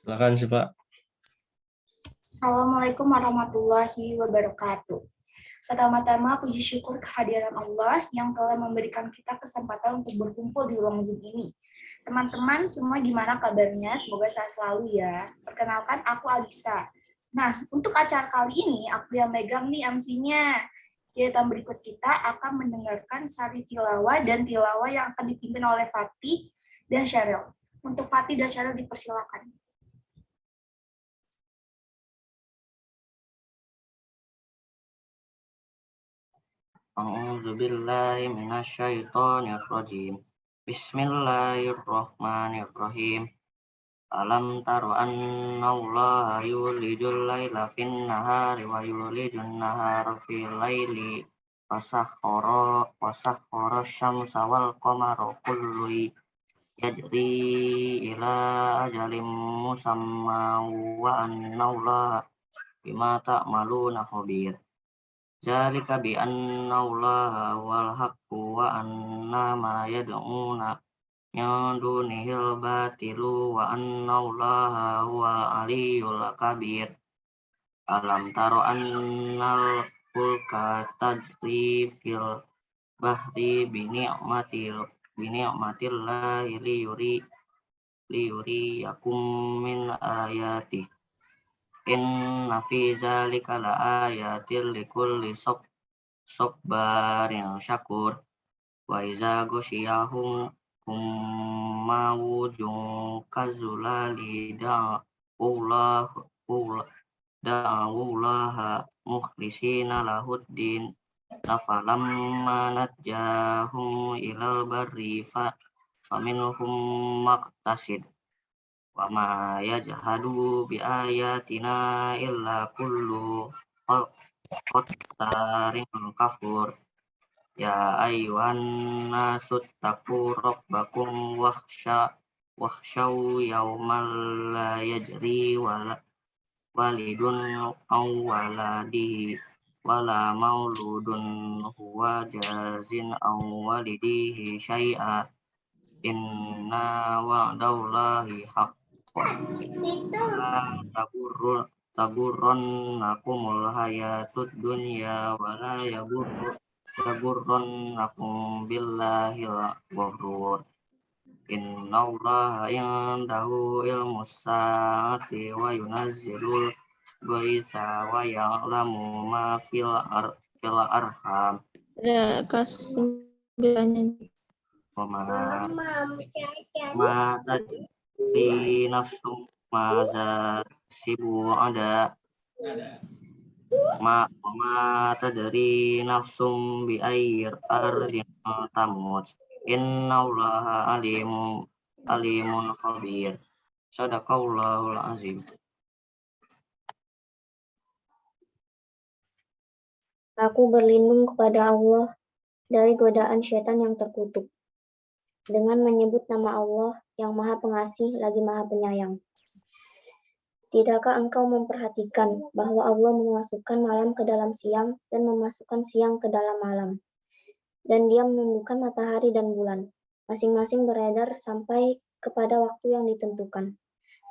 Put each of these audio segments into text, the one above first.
Silakan sih Pak. Assalamualaikum warahmatullahi wabarakatuh. Pertama-tama puji syukur kehadiran Allah yang telah memberikan kita kesempatan untuk berkumpul di ruang Zoom ini. Teman-teman semua gimana kabarnya? Semoga sehat selalu ya. Perkenalkan aku Alisa. Nah, untuk acara kali ini aku yang megang nih MC-nya. Kegiatan berikut kita akan mendengarkan sari tilawah dan tilawah yang akan dipimpin oleh Fatih dan Sheryl. Untuk Fatih dan Sheryl dipersilakan. A'udzu billahi minasyaitonir rajim. Bismillahirrahmanirrahim. Alam taro annallaha yulijul laila fin nahari wa yulijun nahara fil laili wasakhkhara syamsa wal qamara kullu yajri ila ajalin musamma wa annallaha bima ta'maluna khabir. Zalika bi annallaha wal haqqu wa anna ma yad'una min dunihil batilu wa annallaha huwal aliyyul kabir. Alam taro annal fulka tajri fil bahri bini'matillahi liyuriyakum min ayatih. Inna fi zalika la ayatil likulli sabbarin syakur. Wa iza ghasyiyahum mawjun kazulali da'awullaha mukhlisina lahuddin falamma najjahum ilal barri faminhum maqtasid wa ma yajhadu bi ayatina illa kullu qattarin kafur. Ya ayyuhan nasu taqu rabbakum wakhshaw yawmal la yajri walidun aw waladihi wala mauludun huwa jazin aw walidihi syai'a inna wa'dallahi haqqun tagurrannakumul hayatud dunya wala yagurrannakum billahil ghurur. Innallaha indahu ilmus saati wa yunazzilul ghaitsa wa ya'lamu ma fil arham. Kelas 9. Ma tadri nafsum maza sibu ada ma tadri nafsum bi air ardin tamut. Innallaha alimun khabir. Shadaqallahul azim. Aku berlindung kepada Allah dari godaan syaitan yang terkutuk, dengan menyebut nama Allah yang Maha Pengasih lagi Maha Penyayang. Tidakkah engkau memperhatikan bahwa Allah memasukkan malam ke dalam siang dan memasukkan siang ke dalam malam, dan Dia menundukkan matahari dan bulan, masing-masing beredar sampai kepada waktu yang ditentukan.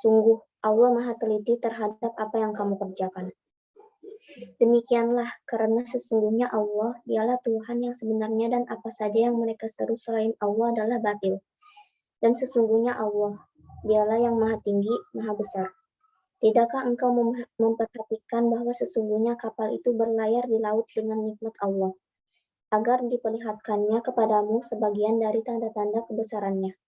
Sungguh, Allah Maha Teliti terhadap apa yang kamu kerjakan. Demikianlah karena sesungguhnya Allah dialah Tuhan yang sebenarnya dan apa saja yang mereka seru selain Allah adalah batil. Dan sesungguhnya Allah dialah yang Maha Tinggi, Maha Besar. Tidakkah engkau memperhatikan bahwa sesungguhnya kapal itu berlayar di laut dengan nikmat Allah, agar diperlihatkannya kepadamu sebagian dari tanda-tanda kebesarannya.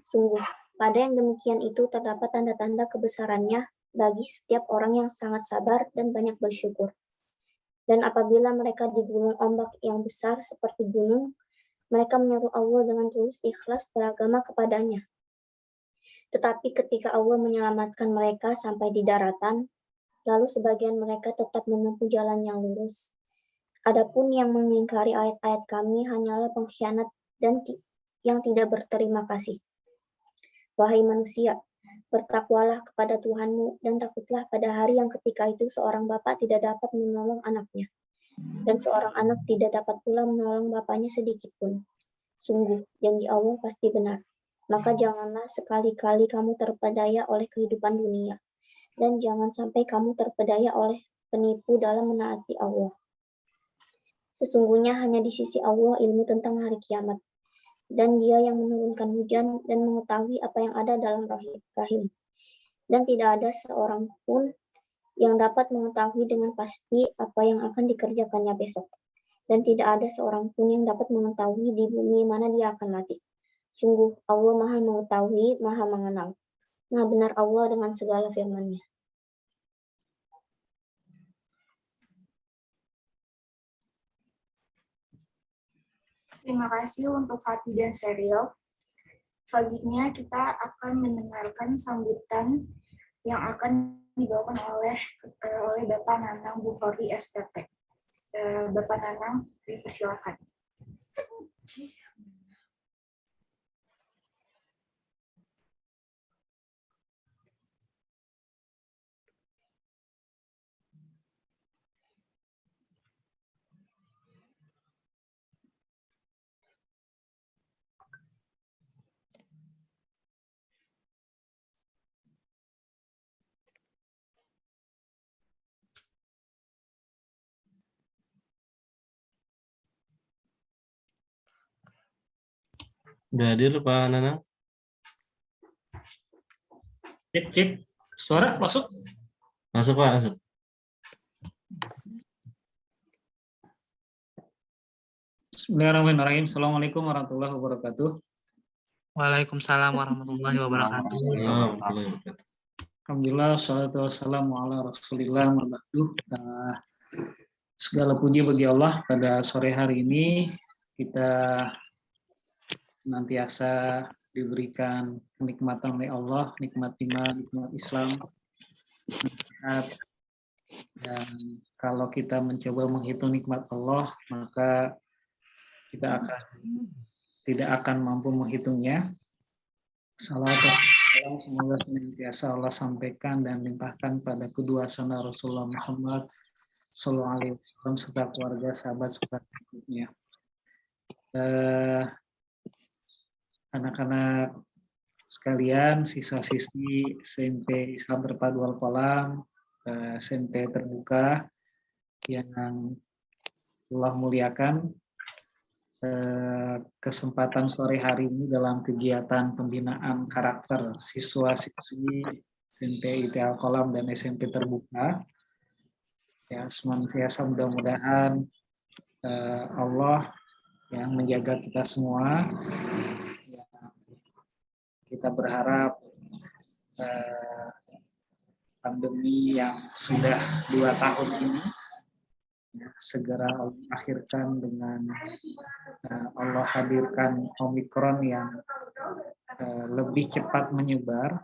Sungguh, pada yang demikian itu terdapat tanda-tanda kebesarannya bagi setiap orang yang sangat sabar dan banyak bersyukur. Dan apabila mereka digulung ombak yang besar seperti gunung, mereka menyeru Allah dengan tulus ikhlas beragama kepadanya. Tetapi ketika Allah menyelamatkan mereka sampai di daratan, lalu sebagian mereka tetap menempuh jalan yang lurus. Adapun yang mengingkari ayat-ayat kami hanyalah pengkhianat dan yang tidak berterima kasih. Wahai manusia, bertakwalah kepada Tuhanmu dan takutlah pada hari yang ketika itu seorang bapak tidak dapat menolong anaknya, dan seorang anak tidak dapat pula menolong bapaknya sedikit pun. Sungguh, janji Allah pasti benar. maka janganlah sekali-kali kamu terpedaya oleh kehidupan dunia, dan jangan sampai kamu terpedaya oleh penipu dalam menaati Allah. Sesungguhnya hanya di sisi Allah ilmu tentang hari kiamat, dan Dia yang menurunkan hujan dan mengetahui apa yang ada dalam rahim. Dan tidak ada seorang pun yang dapat mengetahui dengan pasti apa yang akan dikerjakannya besok. Dan tidak ada seorang pun yang dapat mengetahui di bumi mana dia akan mati. Sungguh Allah Maha Mengetahui, Maha Mengenal. Maha benar Allah dengan segala firman-Nya. Terima kasih untuk Fatih dan Seril. Selanjutnya kita akan mendengarkan sambutan yang akan dibawakan oleh Bapak Nanang Bukhari STT. Bapak Nanang, dipersilakan. Udah hadir Pak Nanang? Cek, cek. Suara masuk? Masuk Pak, masuk. Bismillahirrahmanirrahim. Assalamualaikum warahmatullahi wabarakatuh. Waalaikumsalam warahmatullahi wabarakatuh. Alhamdulillah, salatu wassalamu ala rasulillah wa ba'du. Segala puji bagi Allah, pada sore hari ini kita senantiasa diberikan kenikmatan oleh Allah, nikmat iman, nikmat Islam. Dan kalau kita mencoba menghitung nikmat Allah, maka kita tidak akan mampu menghitungnya. Salawat semoga senantiasa Allah sampaikan dan limpahkan pada kedua saudara Rasulullah Muhammad Sallallahu Alaihi Wasallam serta keluarga, sahabat, serta berikutnya. Anak-anak sekalian, siswa-siswi SMP Islam Terpadu Al-Qalam, SMP terbuka yang Allah muliakan, kesempatan sore hari ini dalam kegiatan pembinaan karakter siswa-siswi SMP IT Al-Qalam dan SMP terbuka. Ya, senantiasa mudah-mudahan Allah yang menjaga kita semua. Ya, kita berharap pandemi yang sudah 2 tahun ini ya, segera Allah akhirkan dengan Allah hadirkan Omikron yang lebih cepat menyebar,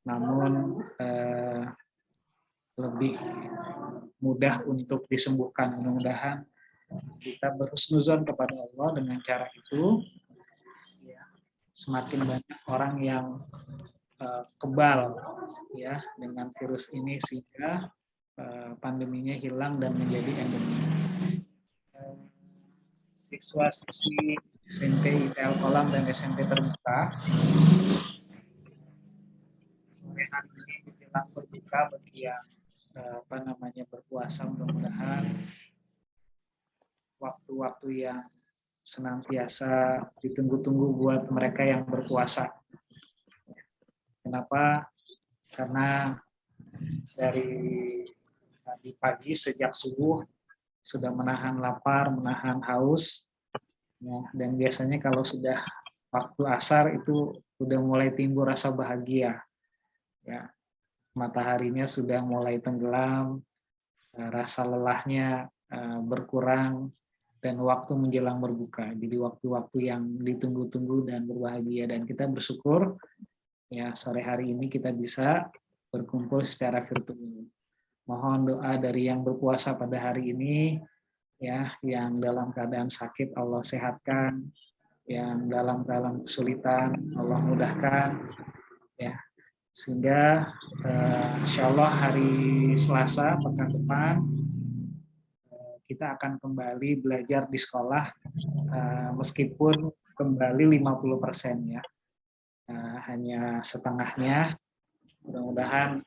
namun lebih mudah untuk disembuhkan. Mudah-mudahan kita berhusnuzon kepada Allah dengan cara itu. Ya, semakin banyak orang yang kebal ya dengan virus ini sehingga pandeminya hilang dan menjadi endemi. Siswa-siswi SMP IT Al-Qalam dan SMP terbuka sore hari ini menjelang berbuka bagi yang berpuasa, mudah-mudahan waktu-waktu yang senantiasa ditunggu-tunggu buat mereka yang berpuasa. Kenapa? Karena dari pagi sejak subuh sudah menahan lapar, menahan haus, ya, dan biasanya kalau sudah waktu asar itu sudah mulai timbul rasa bahagia. Ya, mataharinya sudah mulai tenggelam, rasa lelahnya berkurang, dan waktu menjelang berbuka. Jadi waktu-waktu yang ditunggu-tunggu dan berbahagia, dan kita bersyukur ya sore hari ini kita bisa berkumpul secara virtual. Mohon doa dari yang berpuasa pada hari ini, ya, yang dalam keadaan sakit Allah sehatkan, yang dalam keadaan kesulitan Allah mudahkan, ya, sehingga insya Allah hari Selasa pekan depan kita akan kembali belajar di sekolah meskipun kembali 50% ya. hanya setengahnya. Mudah-mudahan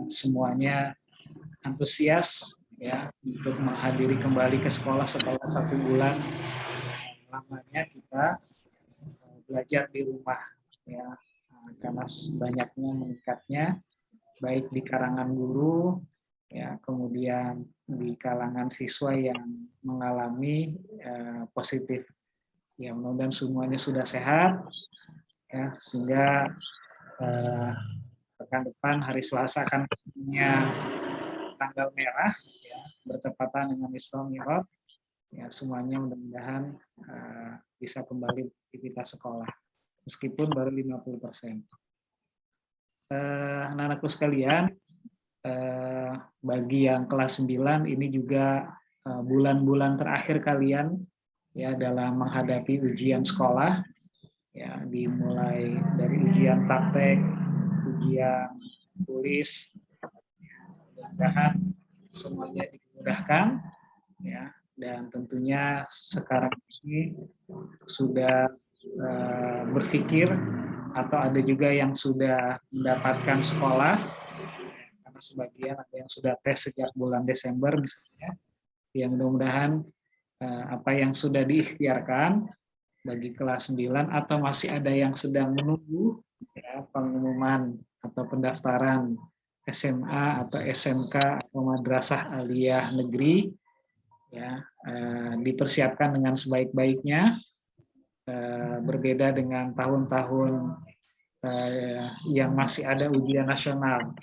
semuanya antusias ya untuk menghadiri kembali ke sekolah setelah 1 bulan lamanya kita belajar di rumah ya, karena banyaknya meningkatnya baik di kalangan guru ya, kemudian di kalangan siswa yang mengalami positif ya. Mudah-mudahan semuanya sudah sehat ya, sehingga pekan depan hari Selasa akan punya tanggal merah ya, bertepatan dengan Isra Mi'raj ya. Semuanya mudah-mudahan bisa kembali aktivitas sekolah meskipun baru 50%. Anak-anakku sekalian, bagi yang kelas 9 ini juga bulan-bulan terakhir kalian ya dalam menghadapi ujian sekolah ya, dimulai dari ujian praktek, ujian tulis. Mudah-mudahan semuanya dimudahkan ya, dan tentunya sekarang ini sudah berpikir atau ada juga yang sudah mendapatkan sekolah karena sebagian ada yang sudah tes sejak bulan Desember misalnya. Ya, mudah-mudahan apa yang sudah diikhtiarkan bagi kelas 9 atau masih ada yang sedang menunggu ya, pengumuman atau pendaftaran SMA atau SMK atau madrasah aliyah negeri ya, dipersiapkan dengan sebaik-baiknya, berbeda dengan tahun-tahun yang masih ada ujian nasional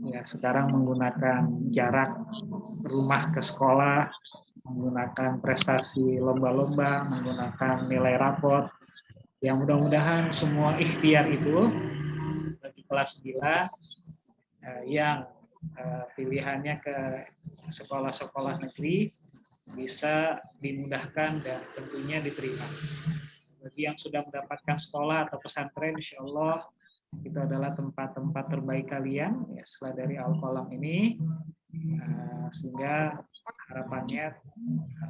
ya. Sekarang menggunakan jarak rumah ke sekolah, menggunakan prestasi lomba-lomba, menggunakan nilai rapot. Yang mudah-mudahan semua ikhtiar itu bagi kelas 9 yang pilihannya ke sekolah-sekolah negeri bisa dimudahkan dan tentunya diterima. Bagi yang sudah mendapatkan sekolah atau pesantren, insya Allah itu adalah tempat-tempat terbaik kalian ya, setelah dari Al-Qalam ini, sehingga harapannya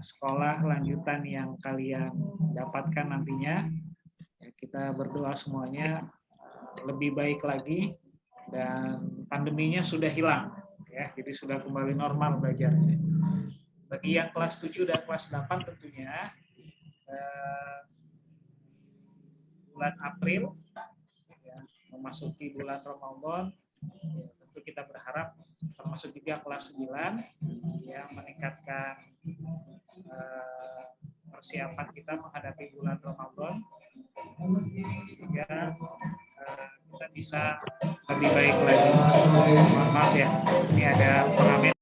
sekolah lanjutan yang kalian dapatkan nantinya ya, kita berdoa semuanya lebih baik lagi dan pandeminya sudah hilang ya, jadi sudah kembali normal belajarnya. Bagi yang kelas 7 dan kelas 8 tentunya bulan April ya, memasuki bulan Ramadan ya, tentu kita berharap termasuk juga kelas 9 yang meningkatkan persiapan kita menghadapi bulan Ramadan sehingga kita bisa lebih baik lagi. Maaf ya, ini ada pengamen.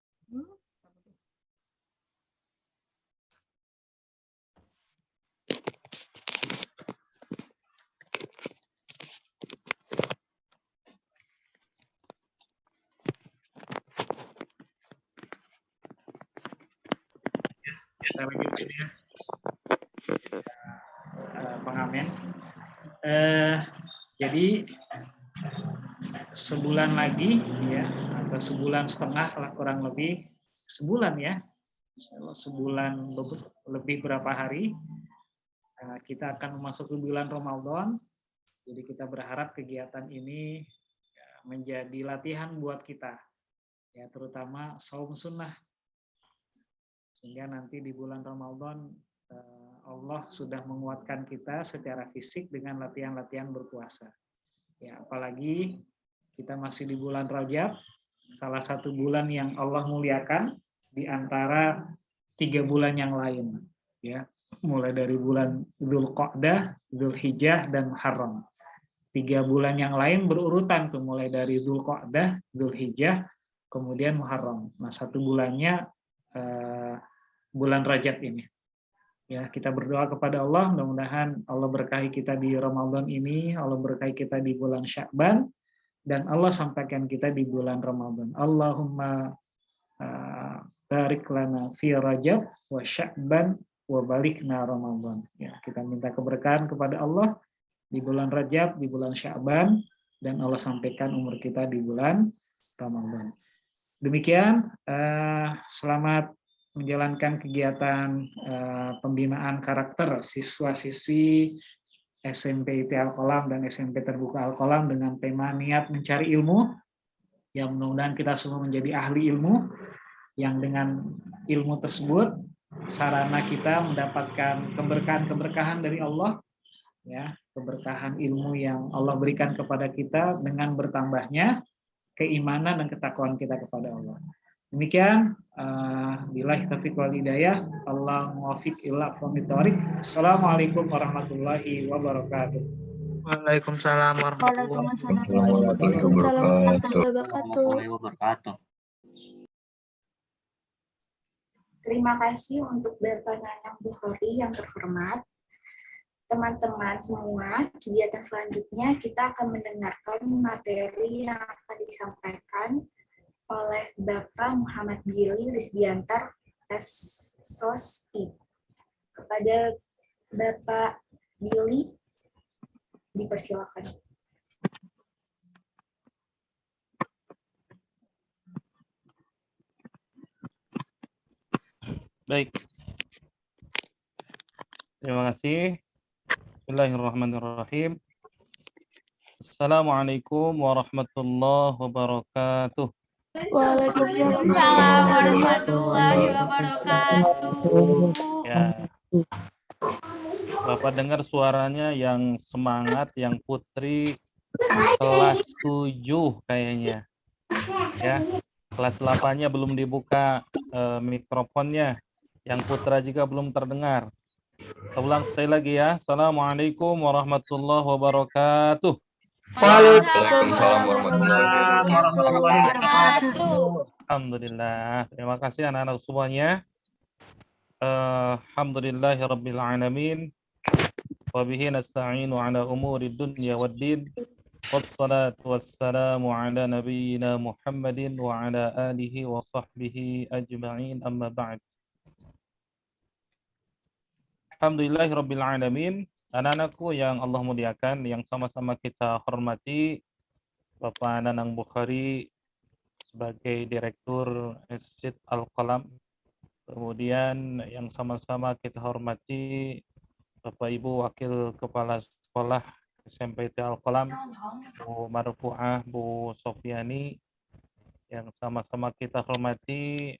Kita lanjutkan ya, pengamen. Jadi sebulan lagi ya, atau sebulan setengah lah kurang lebih, sebulan ya, sebulan lebih berapa hari kita akan memasuki bulan Ramadan. Jadi kita berharap kegiatan ini menjadi latihan buat kita ya, terutama saum sunnah, sehingga nanti di bulan Ramadan Allah sudah menguatkan kita secara fisik dengan latihan-latihan berpuasa. Ya, apalagi kita masih di bulan Rajab, salah satu bulan yang Allah muliakan di antara 3 bulan yang lain. Ya, mulai dari bulan Dzulqa'dah, Dzulhijjah, dan Muharram. 3 bulan yang lain berurutan tuh, mulai dari Dzulqa'dah, Dzulhijjah, kemudian Muharram. Nah, 1 bulannya bulan Rajab ini. Ya, kita berdoa kepada Allah, mudah-mudahan Allah berkahi kita di Ramadan ini, Allah berkahi kita di bulan Sya'ban, dan Allah sampaikan kita di bulan Ramadan. Allahumma barik lana fi Rajab wa Sya'ban wa balikna Ramadan. Ya, kita minta keberkahan kepada Allah di bulan Rajab, di bulan Sya'ban, dan Allah sampaikan umur kita di bulan Ramadan. Demikian, selamat menjalankan kegiatan pembinaan karakter siswa-siswi SMP IT Al-Qalam dan SMP Terbuka Al-Qalam dengan tema niat mencari ilmu. Ya, mudah-mudahan kita semua menjadi ahli ilmu yang dengan ilmu tersebut sarana kita mendapatkan keberkahan-keberkahan dari Allah, ya, keberkahan ilmu yang Allah berikan kepada kita dengan bertambahnya keimanan dan ketakwaan kita kepada Allah. Demikian, billahi taufiq wal hidayah, Allah muwaffiq ila aqwamit thoriq. Assalamualaikum warahmatullahi wabarakatuh. Waalaikumsalam warahmatullahi Waalaikumsalam warahmatullahi wabarakatuh. Warahmatullahi wabarakatuh. Terima kasih untuk Bapak Nanang Bukhari yang terhormat. Teman-teman semua, kegiatan selanjutnya kita akan mendengarkan materi yang akan disampaikan oleh Bapak Muhammad Billy Risdiantar SSOSI. Kepada Bapak Billy, dipersilakan. Baik. Terima kasih. Bismillahirrahmanirrahim. Assalamualaikum warahmatullahi wabarakatuh. Waalaikumsalam warahmatullahi wabarakatuh. Ya. Bapak dengar suaranya yang semangat, yang putri kelas 7 kayaknya. Ya. Kelas 8-nya belum dibuka mikrofonnya. Yang putra juga belum terdengar. Kita ulang sekali lagi ya. Assalamualaikum warahmatullahi wabarakatuh. Waalaikumsalam warahmatullahi wabarakatuh. Alhamdulillah. Terima kasih anak-anak semuanya. Alhamdulillahirabbil alamin. Wa bihi nasta'inu ala umuri dunya waddin. Wassalatu wassalamu ala nabiyyina Muhammadin wa ala alihi wa sahbihi ajma'in, amma ba'd. Alhamdulillahirabbil alamin. Anak-anakku yang Allah muliakan, yang sama-sama kita hormati, Bapak Nanang Bukhari sebagai Direktur Masjid Al-Qalam. Kemudian yang sama-sama kita hormati Bapak Ibu Wakil Kepala Sekolah SMP Al-Qalam, Bu Marfu'ah, Bu Sofiani, yang sama-sama kita hormati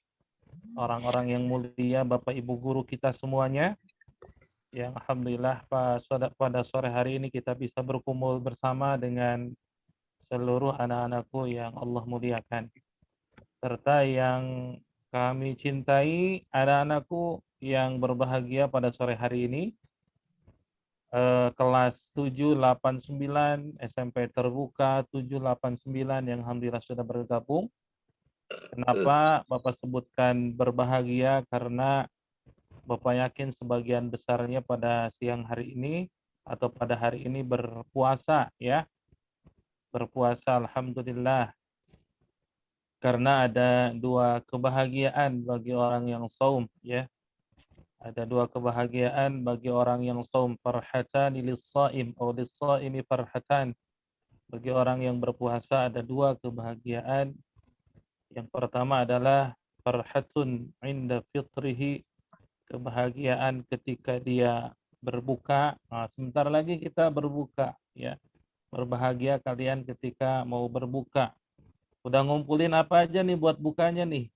orang-orang yang mulia, Bapak Ibu guru kita semuanya, yang alhamdulillah pada sore hari ini kita bisa berkumpul bersama dengan seluruh anak-anakku yang Allah muliakan, serta yang kami cintai, anak-anakku yang berbahagia pada sore hari ini, kelas 789 SMP Terbuka 789 yang alhamdulillah sudah bergabung. Kenapa Bapak sebutkan berbahagia? Karena Bapak yakin sebagian besarnya pada siang hari ini atau pada hari ini berpuasa, ya. Berpuasa alhamdulillah. Karena ada dua kebahagiaan bagi orang yang saum, ya. Ada dua kebahagiaan bagi orang yang saum, farhatan lis-shaim atau lis-shaimi farhatan. Bagi orang yang berpuasa ada dua kebahagiaan. Yang pertama adalah farhatun inda fitrihi, kebahagiaan ketika dia berbuka. Nah, sebentar lagi kita berbuka, ya. Berbahagia kalian ketika mau berbuka. Udah ngumpulin apa aja nih buat bukanya nih?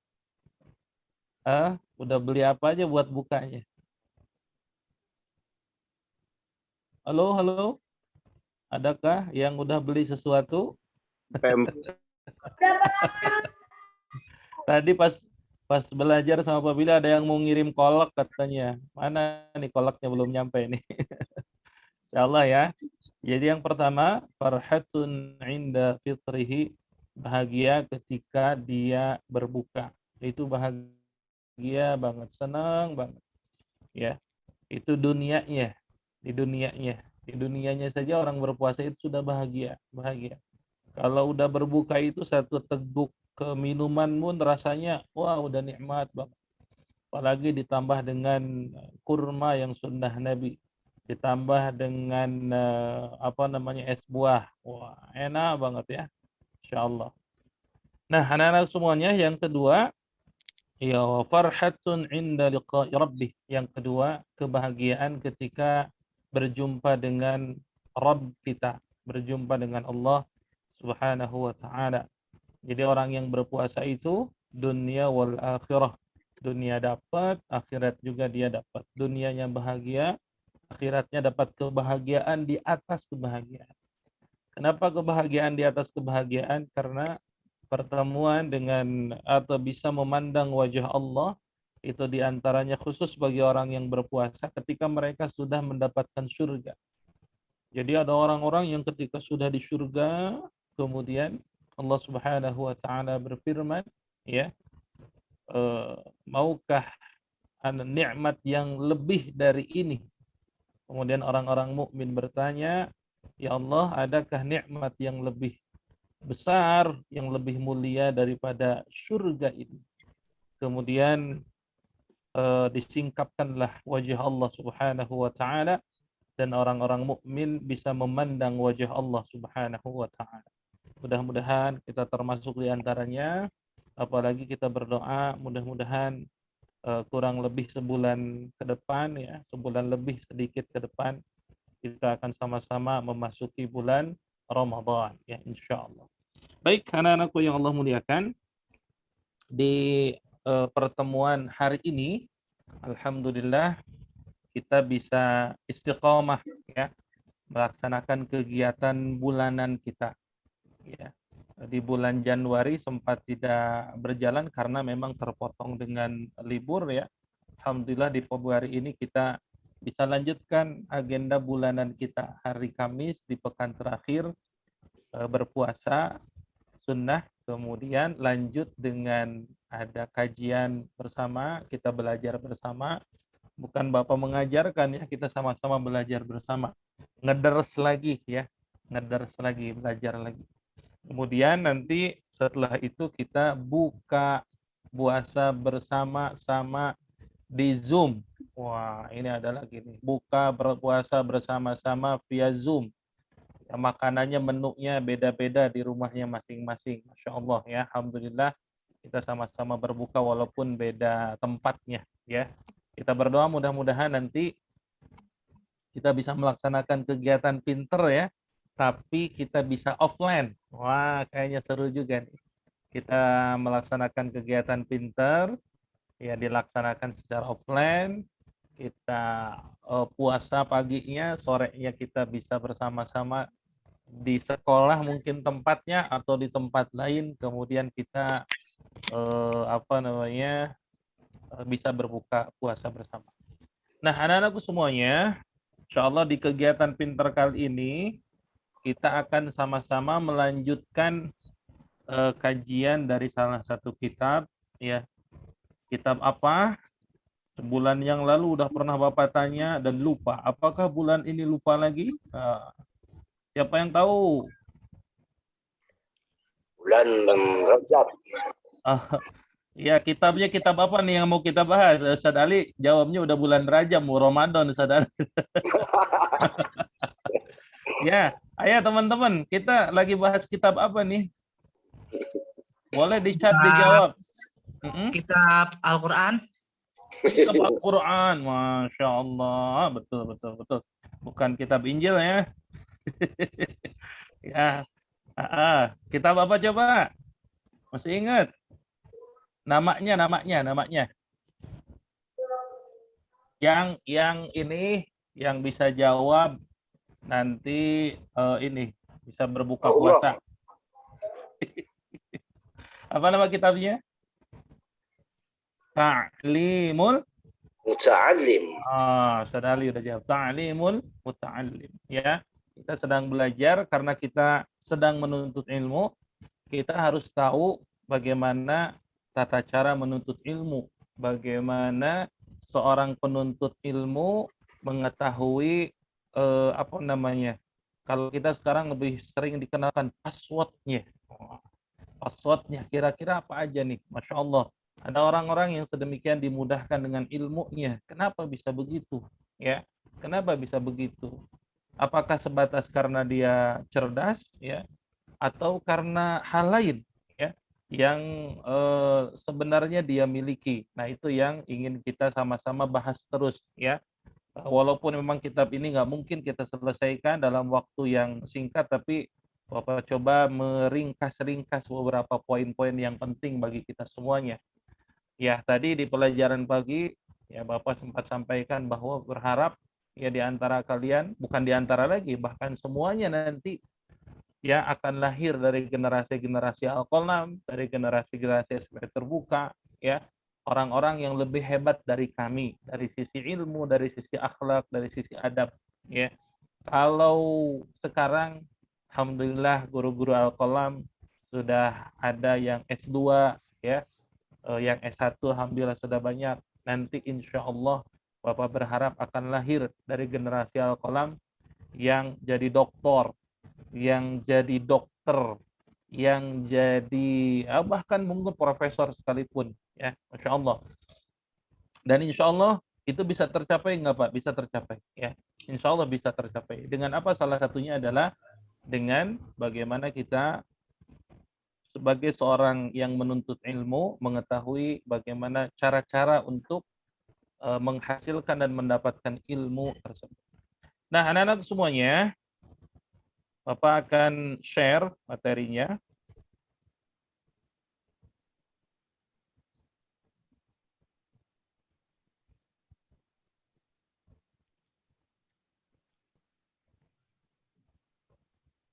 Udah beli apa aja buat bukanya? Halo, halo. Adakah yang udah beli sesuatu? Tadi pas belajar sama Pak Bila ada yang mau ngirim kolak katanya. Mana nih kolaknya belum nyampe nih. Insyaallah ya. Jadi yang pertama, farhatun inda fitrihi, bahagia ketika dia berbuka. Itu bahagia banget, senang banget. Ya. Itu dunianya, di dunianya. Di dunianya saja orang berpuasa itu sudah bahagia. Kalau udah berbuka itu satu teguk keminuman pun rasanya wah udah nikmat banget. Apalagi ditambah dengan kurma yang sunnah Nabi, ditambah dengan es buah. Wah, enak banget ya. Insyaallah. Nah, anak-anak semuanya, yang kedua ya farhatun inda liqa'i rabbih. Yang kedua, kebahagiaan ketika berjumpa dengan Rabb kita, berjumpa dengan Allah Subhanahu wa taala. Jadi orang yang berpuasa itu dunia wal akhirah. Dunia dapat, akhirat juga dia dapat. Dunianya bahagia, akhiratnya dapat kebahagiaan di atas kebahagiaan. Kenapa kebahagiaan di atas kebahagiaan? Karena pertemuan dengan atau bisa memandang wajah Allah itu diantaranya khusus bagi orang yang berpuasa ketika mereka sudah mendapatkan surga. Jadi ada orang-orang yang ketika sudah di surga, kemudian Allah Subhanahu wa taala berfirman, ya, maukah nikmat yang lebih dari ini? Kemudian orang-orang mukmin bertanya, ya Allah, adakah nikmat yang lebih besar, yang lebih mulia daripada surga ini? Kemudian disingkapkanlah wajah Allah Subhanahu wa taala dan orang-orang mukmin bisa memandang wajah Allah Subhanahu wa taala. Mudah-mudahan kita termasuk di antaranya, apalagi kita berdoa mudah-mudahan kurang lebih sebulan ke depan, ya, sebulan lebih sedikit ke depan kita akan sama-sama memasuki bulan Ramadan, ya, insyaallah. Baik, anak-anakku yang Allah muliakan, di pertemuan hari ini alhamdulillah kita bisa istiqomah, ya, melaksanakan kegiatan bulanan kita, ya. Di bulan Januari sempat tidak berjalan karena memang terpotong dengan libur, ya. Alhamdulillah di Februari ini kita bisa lanjutkan agenda bulanan kita. Hari Kamis di pekan terakhir berpuasa sunnah, kemudian lanjut dengan ada kajian bersama, kita belajar bersama. Bukan Bapak mengajarkan, ya, kita sama-sama belajar bersama. Ngeders lagi, ya, ngeders lagi, belajar lagi. Kemudian nanti setelah itu kita buka puasa bersama-sama di Zoom. Wah, ini ada lagi nih. Buka berpuasa bersama-sama via Zoom. Ya, makanannya, menunya beda-beda di rumahnya masing-masing. Masya Allah, ya. Alhamdulillah kita sama-sama berbuka walaupun beda tempatnya, ya. Kita berdoa mudah-mudahan nanti kita bisa melaksanakan kegiatan pinter, ya, tapi kita bisa offline. Wah, kayaknya seru juga nih. Kita melaksanakan kegiatan pinter, ya, dilaksanakan secara offline. Kita puasa paginya, sorenya kita bisa bersama-sama di sekolah mungkin tempatnya atau di tempat lain. Kemudian kita bisa berbuka puasa bersama. Nah, anak-anakku semuanya, insya Allah di kegiatan pinter kali ini kita akan sama-sama melanjutkan kajian dari salah satu kitab, ya. Kitab apa? Sebulan yang lalu udah pernah Bapak tanya dan lupa. Apakah bulan ini lupa lagi? Siapa yang tahu? Bulan Rajab. Ya, kitabnya kitab apa nih yang mau kita bahas? Ustaz Ali jawabnya udah bulan Rajab, mau Ramadan, Ustaz Ali. Ya, ayo teman-teman, kita lagi bahas kitab apa nih? Boleh di chat dijawab. Kitab Al-Quran. Kitab Al-Quran, Masya Allah, betul. Bukan kitab Injil, ya. Ya, kitab apa coba? Masih ingat? Namanya. Yang ini, yang bisa jawab nanti ini bisa berbuka puasa. Apa nama kitabnya? Ta'limul Muta'allim. Ustaz Ali udah jawab. Ta'limul muta'allim. Ya, kita sedang belajar karena kita sedang menuntut ilmu. Kita harus tahu bagaimana tata cara menuntut ilmu. Bagaimana seorang penuntut ilmu mengetahui kalau kita sekarang lebih sering dikenalkan passwordnya. Passwordnya kira-kira apa aja nih? Masya Allah. Ada orang-orang yang sedemikian dimudahkan dengan ilmunya. Kenapa bisa begitu? Ya, kenapa bisa begitu? Apakah sebatas karena dia cerdas, ya, atau karena hal lain, ya, yang sebenarnya dia miliki? Nah, itu yang ingin kita sama-sama bahas terus, ya. Walaupun memang kitab ini nggak mungkin kita selesaikan dalam waktu yang singkat, tapi Bapak coba meringkas-ringkas beberapa poin-poin yang penting bagi kita semuanya. Ya, tadi di pelajaran pagi, ya Bapak sempat sampaikan bahwa berharap ya di antara kalian, bukan di antara lagi, bahkan semuanya nanti ya akan lahir dari generasi-generasi Al-Qalam, dari generasi-generasi SMP terbuka, ya orang-orang yang lebih hebat dari kami, dari sisi ilmu, dari sisi akhlak, dari sisi adab. Ya, kalau sekarang, alhamdulillah guru-guru Al-Qalam sudah ada yang S2, ya, yang S1 alhamdulillah sudah banyak. Nanti insya Allah Bapak berharap akan lahir dari generasi Al-Qalam yang jadi doktor, yang jadi dokter, yang jadi bahkan mungkin profesor sekalipun, ya, Masya Allah. Dan insya Allah itu bisa tercapai nggak Pak? Bisa tercapai, ya. Insya Allah bisa tercapai. Dengan apa? Salah satunya adalah dengan bagaimana kita sebagai seorang yang menuntut ilmu mengetahui bagaimana cara-cara untuk menghasilkan dan mendapatkan ilmu tersebut. Nah, anak-anak semuanya, Bapak akan share materinya.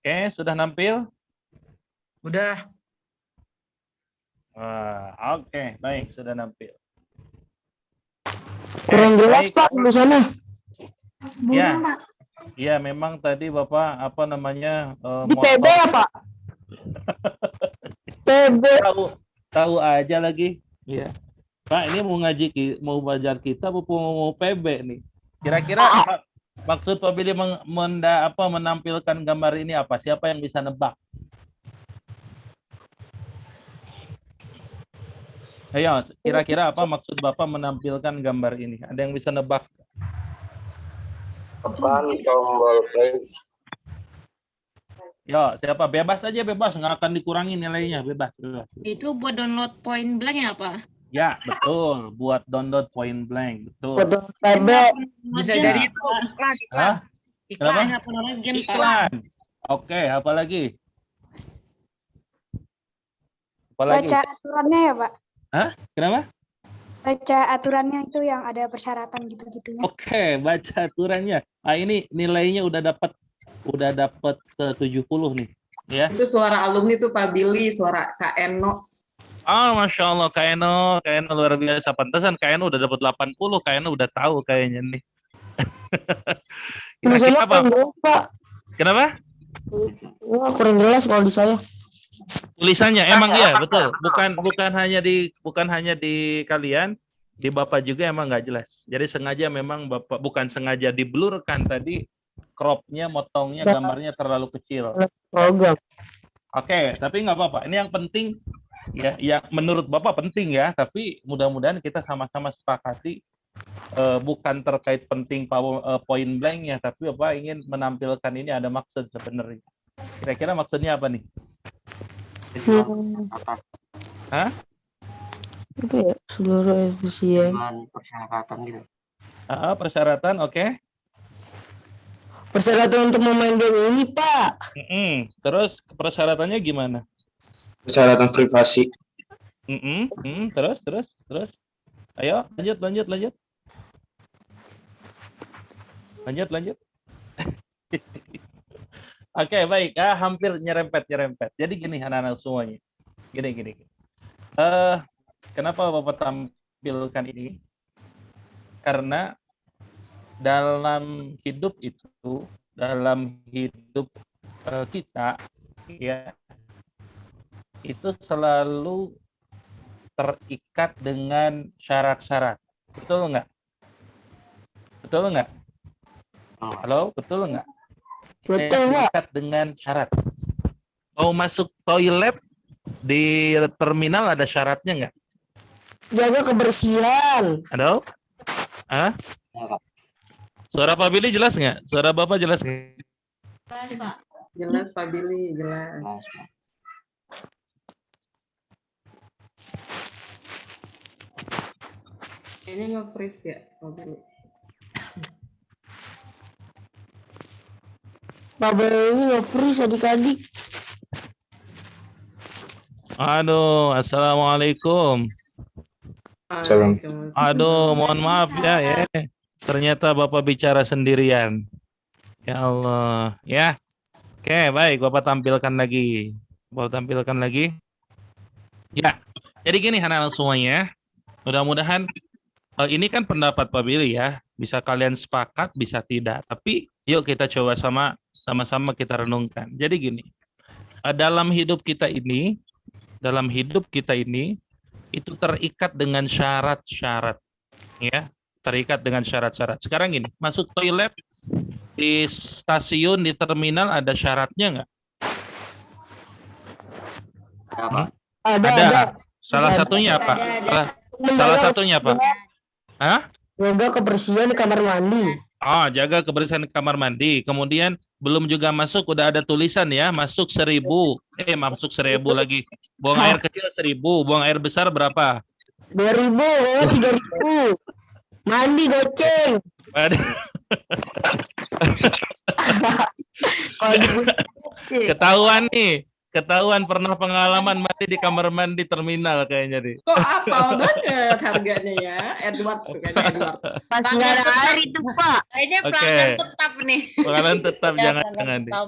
Oke, sudah nampil? Udah. Oke, baik, sudah nampil. Kurang jelas Pak tulisannya. Ya, ya memang tadi Bapak apa namanya Di PB ya Pak? PB. Tahu aja lagi. Iya. Pak, ini mau ngaji, mau belajar kita, mau PB nih. Kira-kira maksud Pak Billy menampilkan gambar ini apa? Siapa yang bisa nebak? Ayo, kira-kira apa maksud Bapak menampilkan gambar ini? Ada yang bisa nebak? Tekan tombol face. Yo, siapa? Bebas aja, bebas. Nggak akan dikurangi nilainya. Bebas. Itu buat download point blank ya, Pak? Ya, betul. Buat download point blank. Betul. Bisa jadi itu. Hah? Kenapa? Game, Iklan. Oke, apa lagi? Apa lagi? Baca aturannya ya, Pak? Hah? Kenapa? Baca aturannya itu yang ada persyaratan gitu-gitunya. Oke, baca aturannya. Ah, ini nilainya udah dapat ke 70 nih, ya. Itu suara alumni tuh Pak Billy, suara Kak Eno. Masya Allah, Kak Eno luar biasa. Pantesan Kak Eno udah dapat 80, Kak Eno udah tahu kayaknya nih. Kira-kira apa? Kenapa? Kurang jelas kalau di saya. Tulisannya emang iya, betul. Bukan hanya di kalian, di Bapak juga emang nggak jelas. Jadi sengaja memang Bapak bukan sengaja diblurkan tadi, cropnya, motongnya, gambarnya terlalu kecil. Oke, tapi nggak apa-apa. Ini yang penting ya, yang menurut Bapak penting ya. Tapi mudah-mudahan kita sama-sama sepakati bukan terkait penting point blanknya, tapi Bapak ingin menampilkan ini ada maksud sebenarnya. Kira-kira maksudnya apa nih? Hah? Apa ya? Seluruh efisien. Persyaratan gitu. Persyaratan, oke. Persyaratan untuk memain game ini, Pak. Terus persyaratannya gimana? Persyaratan privasi. Terus. Ayo, lanjut. Lanjut. Oke, baik. Hampir nyerempet. Jadi gini anak-anak semuanya. Gini. Kenapa Bapak tampilkan ini? Karena dalam hidup kita, ya, itu selalu terikat dengan syarat-syarat. Betul nggak? Halo, betul nggak? Betul, terikat dengan syarat. Mau masuk toilet di terminal ada syaratnya nggak? Jaga kebersihan. Halo? Suara Pak Billy jelas nggak? Suara Bapak jelas nggak? Jelas, Pak. Jelas Pak Billy, jelas. Ini nge-freeze ya Pak Billy. kabelnya nge-freeze adik-adik. Aduh, assalamualaikum. Salam. Aduh, mohon maaf ya. Ternyata Bapak bicara sendirian. Ya Allah, ya. Oke, baik, Bapak tampilkan lagi. Ya. Jadi gini anak-anak semuanya. Mudah-mudahan ini kan pendapat Pak Billy ya. Bisa kalian sepakat, bisa tidak. Tapi yuk kita coba sama-sama kita renungkan. Jadi gini. Dalam hidup kita ini itu terikat dengan syarat-syarat, ya, terikat dengan syarat-syarat. Sekarang gini, masuk toilet di stasiun, di terminal ada syaratnya nggak? Ada. Salah satunya apa? Salah satunya apa? Hah? Jaga kebersihan di kamar mandi. Jaga kebersihan kamar mandi. Kemudian belum juga masuk udah ada tulisan ya, masuk 1000. Masuk 1000 lagi. Buang air kecil 1000, buang air besar berapa? 2000, 3000. Mandi goceng. Ketahuan pernah pengalaman mandi di kamar mandi terminal kayaknya deh. Kok apal banget harganya ya, Edward tuh kayaknya Edward. Pas nggak ada air itu Pak. Kayaknya pelanggan tetap nih. Pelanggan tetap Ya, jangan. pelanggan tetap.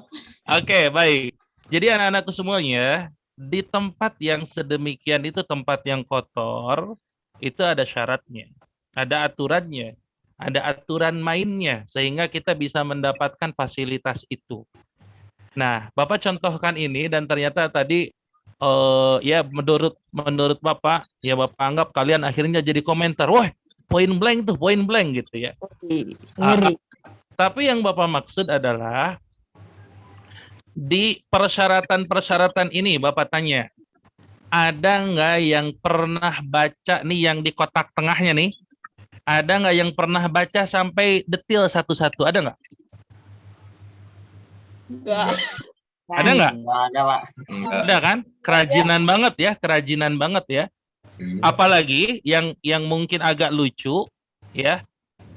Oke, baik. Jadi anak-anakku semuanya, di tempat yang sedemikian itu tempat yang kotor, itu ada syaratnya, ada aturannya, ada aturan mainnya sehingga kita bisa mendapatkan fasilitas itu. Nah, Bapak contohkan ini dan ternyata tadi ya menurut Bapak, ya Bapak anggap kalian akhirnya jadi komentar, wah point blank gitu ya. Tapi yang Bapak maksud adalah di persyaratan ini Bapak tanya, ada nggak yang pernah baca nih yang di kotak tengahnya nih? Ada nggak yang pernah baca sampai detil satu-satu? Ada nggak? Enggak. Ada nggak? Nggak ada, Pak. Ada kan? Kerajinan banget ya. Apalagi yang mungkin agak lucu ya,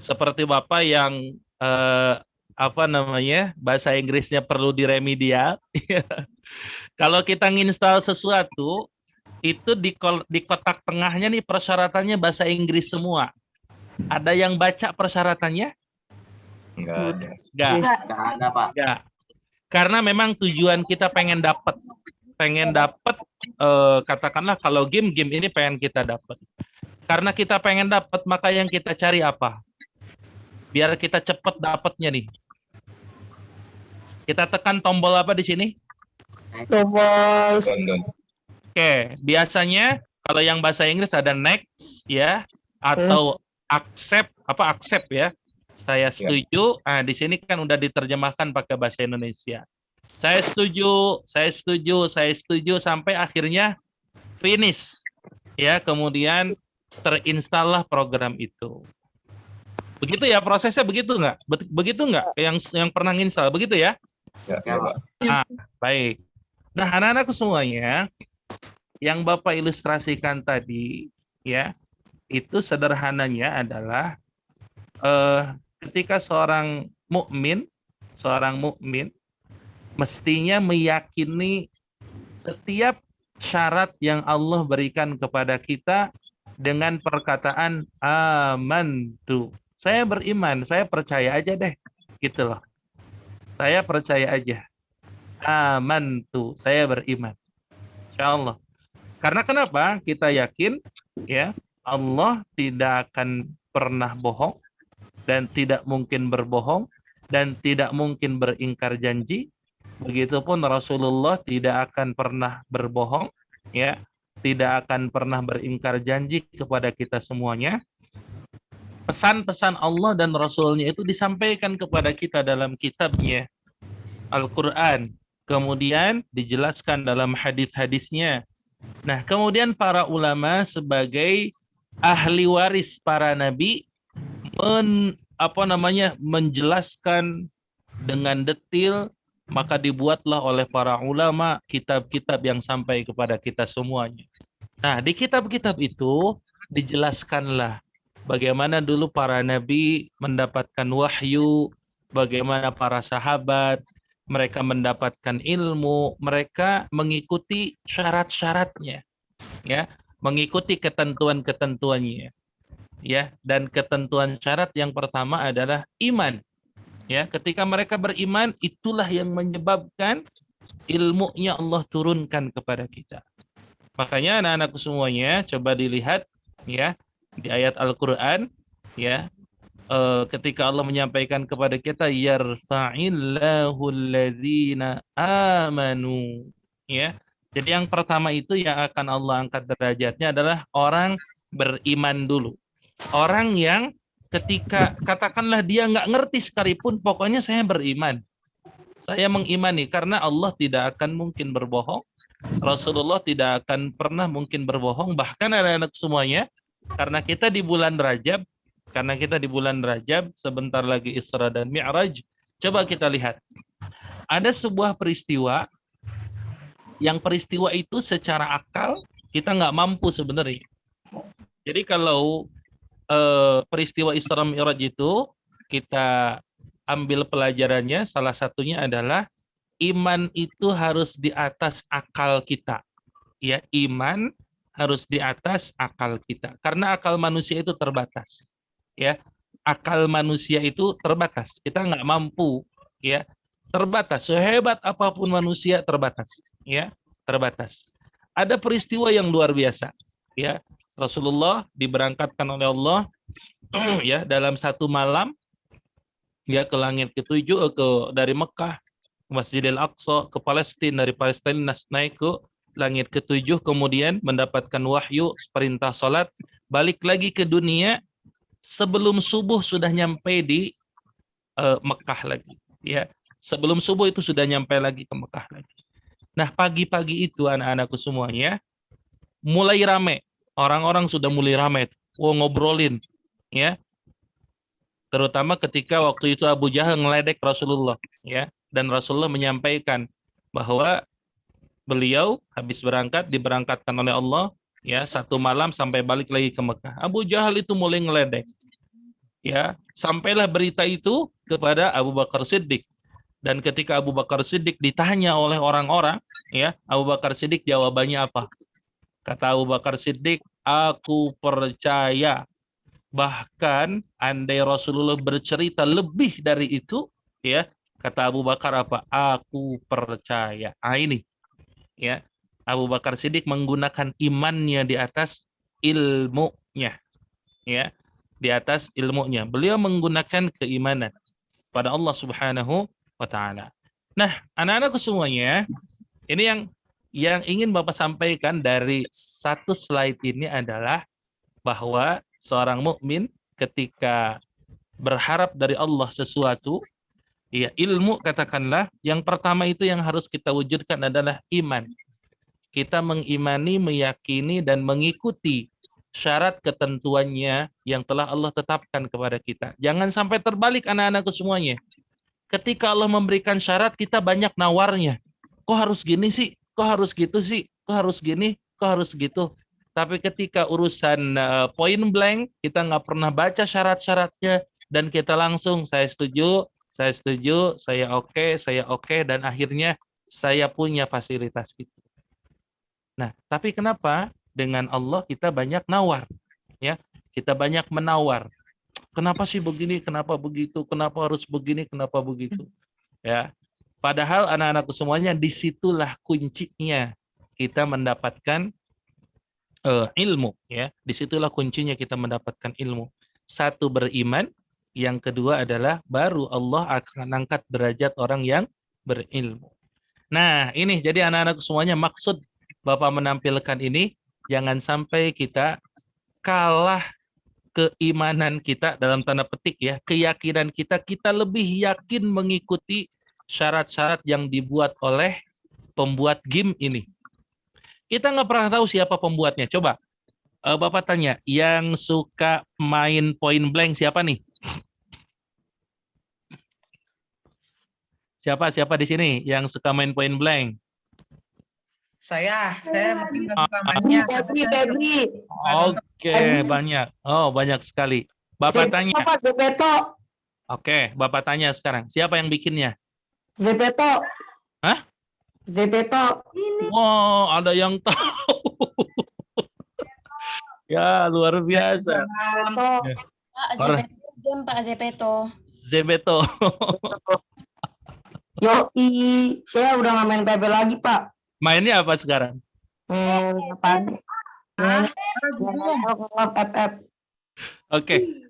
seperti Bapak yang bahasa Inggrisnya perlu diremedial. Kalau kita nginstal sesuatu itu di kotak tengahnya nih persyaratannya bahasa Inggris semua. Ada yang baca persyaratannya? Enggak ada. Nggak ada, Pak. Nggak. Karena memang tujuan kita pengen dapat katakanlah kalau game ini pengen kita dapat. Karena kita pengen dapat, maka yang kita cari apa? Biar kita cepat dapatnya nih. Kita tekan tombol apa di sini? Tombol. Oke, biasanya kalau yang bahasa Inggris ada next ya atau accept ya. Saya setuju. Nah, di sini kan udah diterjemahkan pakai bahasa Indonesia. Saya setuju sampai akhirnya finish. Ya, kemudian terinstalllah program itu. Begitu ya prosesnya, begitu nggak? Begitu nggak? Yang pernah nginstal begitu ya? Ya, Baik. Nah, anak-anakku semuanya, yang Bapak ilustrasikan tadi ya, itu sederhananya adalah ketika seorang mukmin mestinya meyakini setiap syarat yang Allah berikan kepada kita dengan perkataan amantu. Saya beriman, saya percaya aja deh. Gitu loh. Saya percaya aja. Amantu, saya beriman. Insyaallah. Karena kenapa? Kita yakin ya, Allah tidak akan pernah bohong dan tidak mungkin berbohong dan tidak mungkin beringkar janji. Begitupun Rasulullah tidak akan pernah berbohong ya, tidak akan pernah beringkar janji kepada kita semuanya. Pesan-pesan Allah dan Rasulnya itu disampaikan kepada kita dalam kitabnya Al-Quran, kemudian dijelaskan dalam hadis-hadisnya. Nah, kemudian para ulama sebagai ahli waris para nabi menjelaskan dengan detail, maka dibuatlah oleh para ulama kitab-kitab yang sampai kepada kita semuanya. Nah, di kitab-kitab itu dijelaskanlah bagaimana dulu para nabi mendapatkan wahyu, bagaimana para sahabat, mereka mendapatkan ilmu, mereka mengikuti syarat-syaratnya, ya, mengikuti ketentuan-ketentuannya, ya. Dan ketentuan syarat yang pertama adalah iman, ya. Ketika mereka beriman, itulah yang menyebabkan ilmunya Allah turunkan kepada kita. Makanya anak-anakku semuanya, coba dilihat, ya, di ayat Al-Quran, ya, ketika Allah menyampaikan kepada kita yarfa'illahu alladzina amanu, ya. Jadi yang pertama itu yang akan Allah angkat derajatnya adalah orang beriman dulu. Orang yang ketika katakanlah dia nggak ngerti sekalipun, pokoknya saya beriman. Saya mengimani karena Allah tidak akan mungkin berbohong. Rasulullah tidak akan pernah mungkin berbohong. Bahkan anak-anak semuanya, karena kita di bulan Rajab, sebentar lagi Isra dan Mi'raj. Coba kita lihat. Ada sebuah peristiwa, yang peristiwa itu secara akal kita nggak mampu sebenarnya. Jadi kalau peristiwa Isra Mi'raj itu kita ambil pelajarannya, salah satunya adalah iman itu harus di atas akal kita. Ya, iman harus di atas akal kita. Karena akal manusia itu terbatas. Ya, akal manusia itu terbatas. Kita nggak mampu, ya, terbatas. Sehebat apapun manusia terbatas, ya, terbatas. Ada peristiwa yang luar biasa, ya. Rasulullah diberangkatkan oleh Allah, ya, dalam satu malam, ya, ke langit ketujuh, dari Mekah ke Masjidil Aqsa, ke Palestina, dari Palestina naik ke langit ketujuh, kemudian mendapatkan wahyu, perintah salat, balik lagi ke dunia. Sebelum subuh sudah nyampe di Mekah lagi, ya. Sebelum subuh itu sudah nyampe lagi ke Mekah lagi. Nah, pagi-pagi itu anak-anakku semuanya mulai rame. Orang-orang sudah mulai rame, ngobrolin, ya. Terutama ketika waktu itu Abu Jahal ngeledek Rasulullah, ya. Dan Rasulullah menyampaikan bahwa beliau habis diberangkatkan oleh Allah, ya, satu malam sampai balik lagi ke Mekah. Abu Jahal itu mulai ngeledek, ya. Sampailah berita itu kepada Abu Bakar Siddiq. Dan ketika Abu Bakar Siddiq ditanya oleh orang-orang, ya, Abu Bakar Siddiq jawabannya apa? Kata Abu Bakar Siddiq, aku percaya. Bahkan andai Rasulullah bercerita lebih dari itu, ya, kata Abu Bakar apa? Aku percaya. Ini, ya. Abu Bakar Siddiq menggunakan imannya di atas ilmunya, ya, di atas ilmunya. Beliau menggunakan keimanan pada Allah Subhanahu wa Ta'ala. Nah, anak-anakku semuanya, ini yang ingin Bapak sampaikan dari satu slide ini adalah bahwa seorang mukmin ketika berharap dari Allah sesuatu, ya, ilmu katakanlah, yang pertama itu yang harus kita wujudkan adalah iman. Kita mengimani, meyakini, dan mengikuti syarat ketentuannya yang telah Allah tetapkan kepada kita. Jangan sampai terbalik anak-anakku semuanya. Ketika Allah memberikan syarat, kita banyak nawarnya. Kok harus gini sih? Kok harus gitu sih? Kok harus gini? Kok harus gitu? Tapi ketika urusan point blank, kita nggak pernah baca syarat-syaratnya, dan kita langsung, saya setuju, saya oke, dan akhirnya saya punya fasilitas itu. Nah, tapi kenapa dengan Allah kita banyak nawar, ya? Kita banyak menawar. Kenapa sih begini? Kenapa begitu? Kenapa harus begini? Kenapa begitu? Ya. Padahal anak-anakku semuanya, disitulah kuncinya kita mendapatkan ilmu, ya. Disitulah kuncinya kita mendapatkan ilmu. Satu, beriman. Yang kedua adalah baru Allah akan angkat derajat orang yang berilmu. Nah, ini jadi anak-anakku semuanya, maksud Bapak menampilkan ini, jangan sampai kita kalah keimanan kita, dalam tanda petik, ya, keyakinan kita lebih yakin mengikuti syarat-syarat yang dibuat oleh pembuat game ini. Kita nggak pernah tahu siapa pembuatnya. Coba Bapak tanya, yang suka main point blank siapa nih? Siapa di sini yang suka main point blank? Saya mungkin nggak suka mainnya. Oke, banyak. Oh, banyak sekali. Bapak tanya. Oke, Bapak tanya sekarang, siapa yang bikinnya? Zepeto. Hah? Zepeto. Wow, ada yang tahu. Ya, luar biasa. Ya. Pak Zepeto, jam Pak Zepeto. Zebeto. Yoi, saya udah nggak main PB lagi, Pak. Mainnya apa sekarang? Apaan? FF. Oke.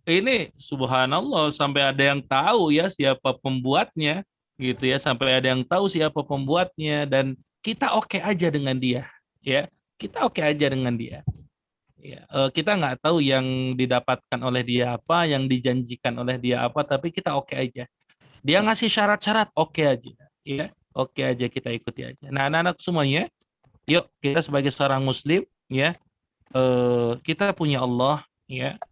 Ini subhanallah sampai ada yang tahu ya siapa pembuatnya gitu ya, sampai ada yang tahu siapa pembuatnya dan kita oke aja dengan dia ya. Kita oke aja dengan dia. Ya, kita nggak tahu yang didapatkan oleh dia apa, yang dijanjikan oleh dia apa, tapi kita oke aja. Dia ngasih syarat-syarat, oke aja. Ya, oke aja kita ikuti aja. Nah, anak-anak semuanya, yuk kita sebagai seorang muslim, ya, kita punya Allah, ya,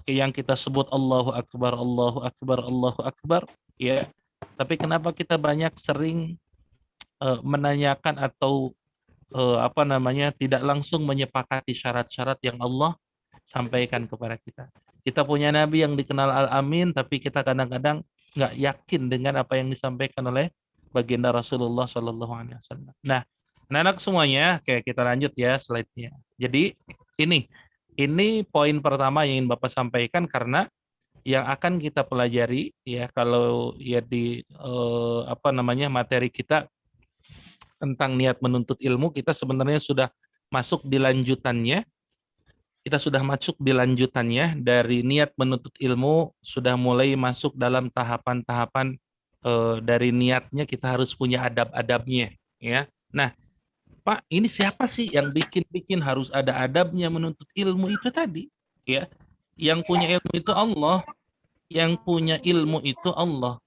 yang kita sebut Allahu Akbar, Allahu Akbar, Allahu Akbar, ya. Tapi kenapa kita banyak sering menanyakan atau tidak langsung menyepakati syarat-syarat yang Allah sampaikan kepada kita. Kita punya Nabi yang dikenal Al-Amin, tapi kita kadang-kadang nggak yakin dengan apa yang disampaikan oleh baginda Rasulullah SAW. Nah, anak-anak semuanya, oke kita lanjut ya slide-nya. Jadi ini poin pertama yang ingin Bapak sampaikan karena yang akan kita pelajari ya kalau ya di materi kita tentang niat menuntut ilmu, kita sebenarnya sudah masuk di lanjutannya. Kita sudah masuk di lanjutannya dari niat menuntut ilmu, sudah mulai masuk dalam tahapan-tahapan dari niatnya kita harus punya adab-adabnya. Ya, nah Pak, ini siapa sih yang bikin harus ada adabnya menuntut ilmu itu tadi? Ya, yang punya ilmu itu Allah, yang punya ilmu itu Allah.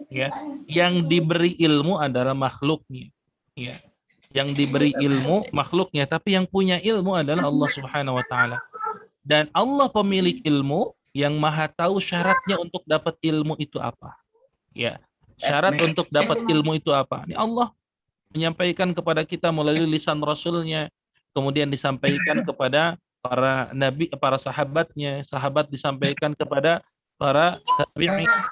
Ya, yang diberi ilmu adalah makhluknya. Ya, yang diberi ilmu makhluknya, tapi yang punya ilmu adalah Allah Subhanahu wa taala. Dan Allah pemilik ilmu yang Maha tahu syaratnya untuk dapat ilmu itu apa. Ya. Syarat untuk dapat ilmu itu apa? Ini Allah menyampaikan kepada kita melalui lisan Rasulnya, kemudian disampaikan kepada para nabi, para sahabatnya, sahabat disampaikan kepada para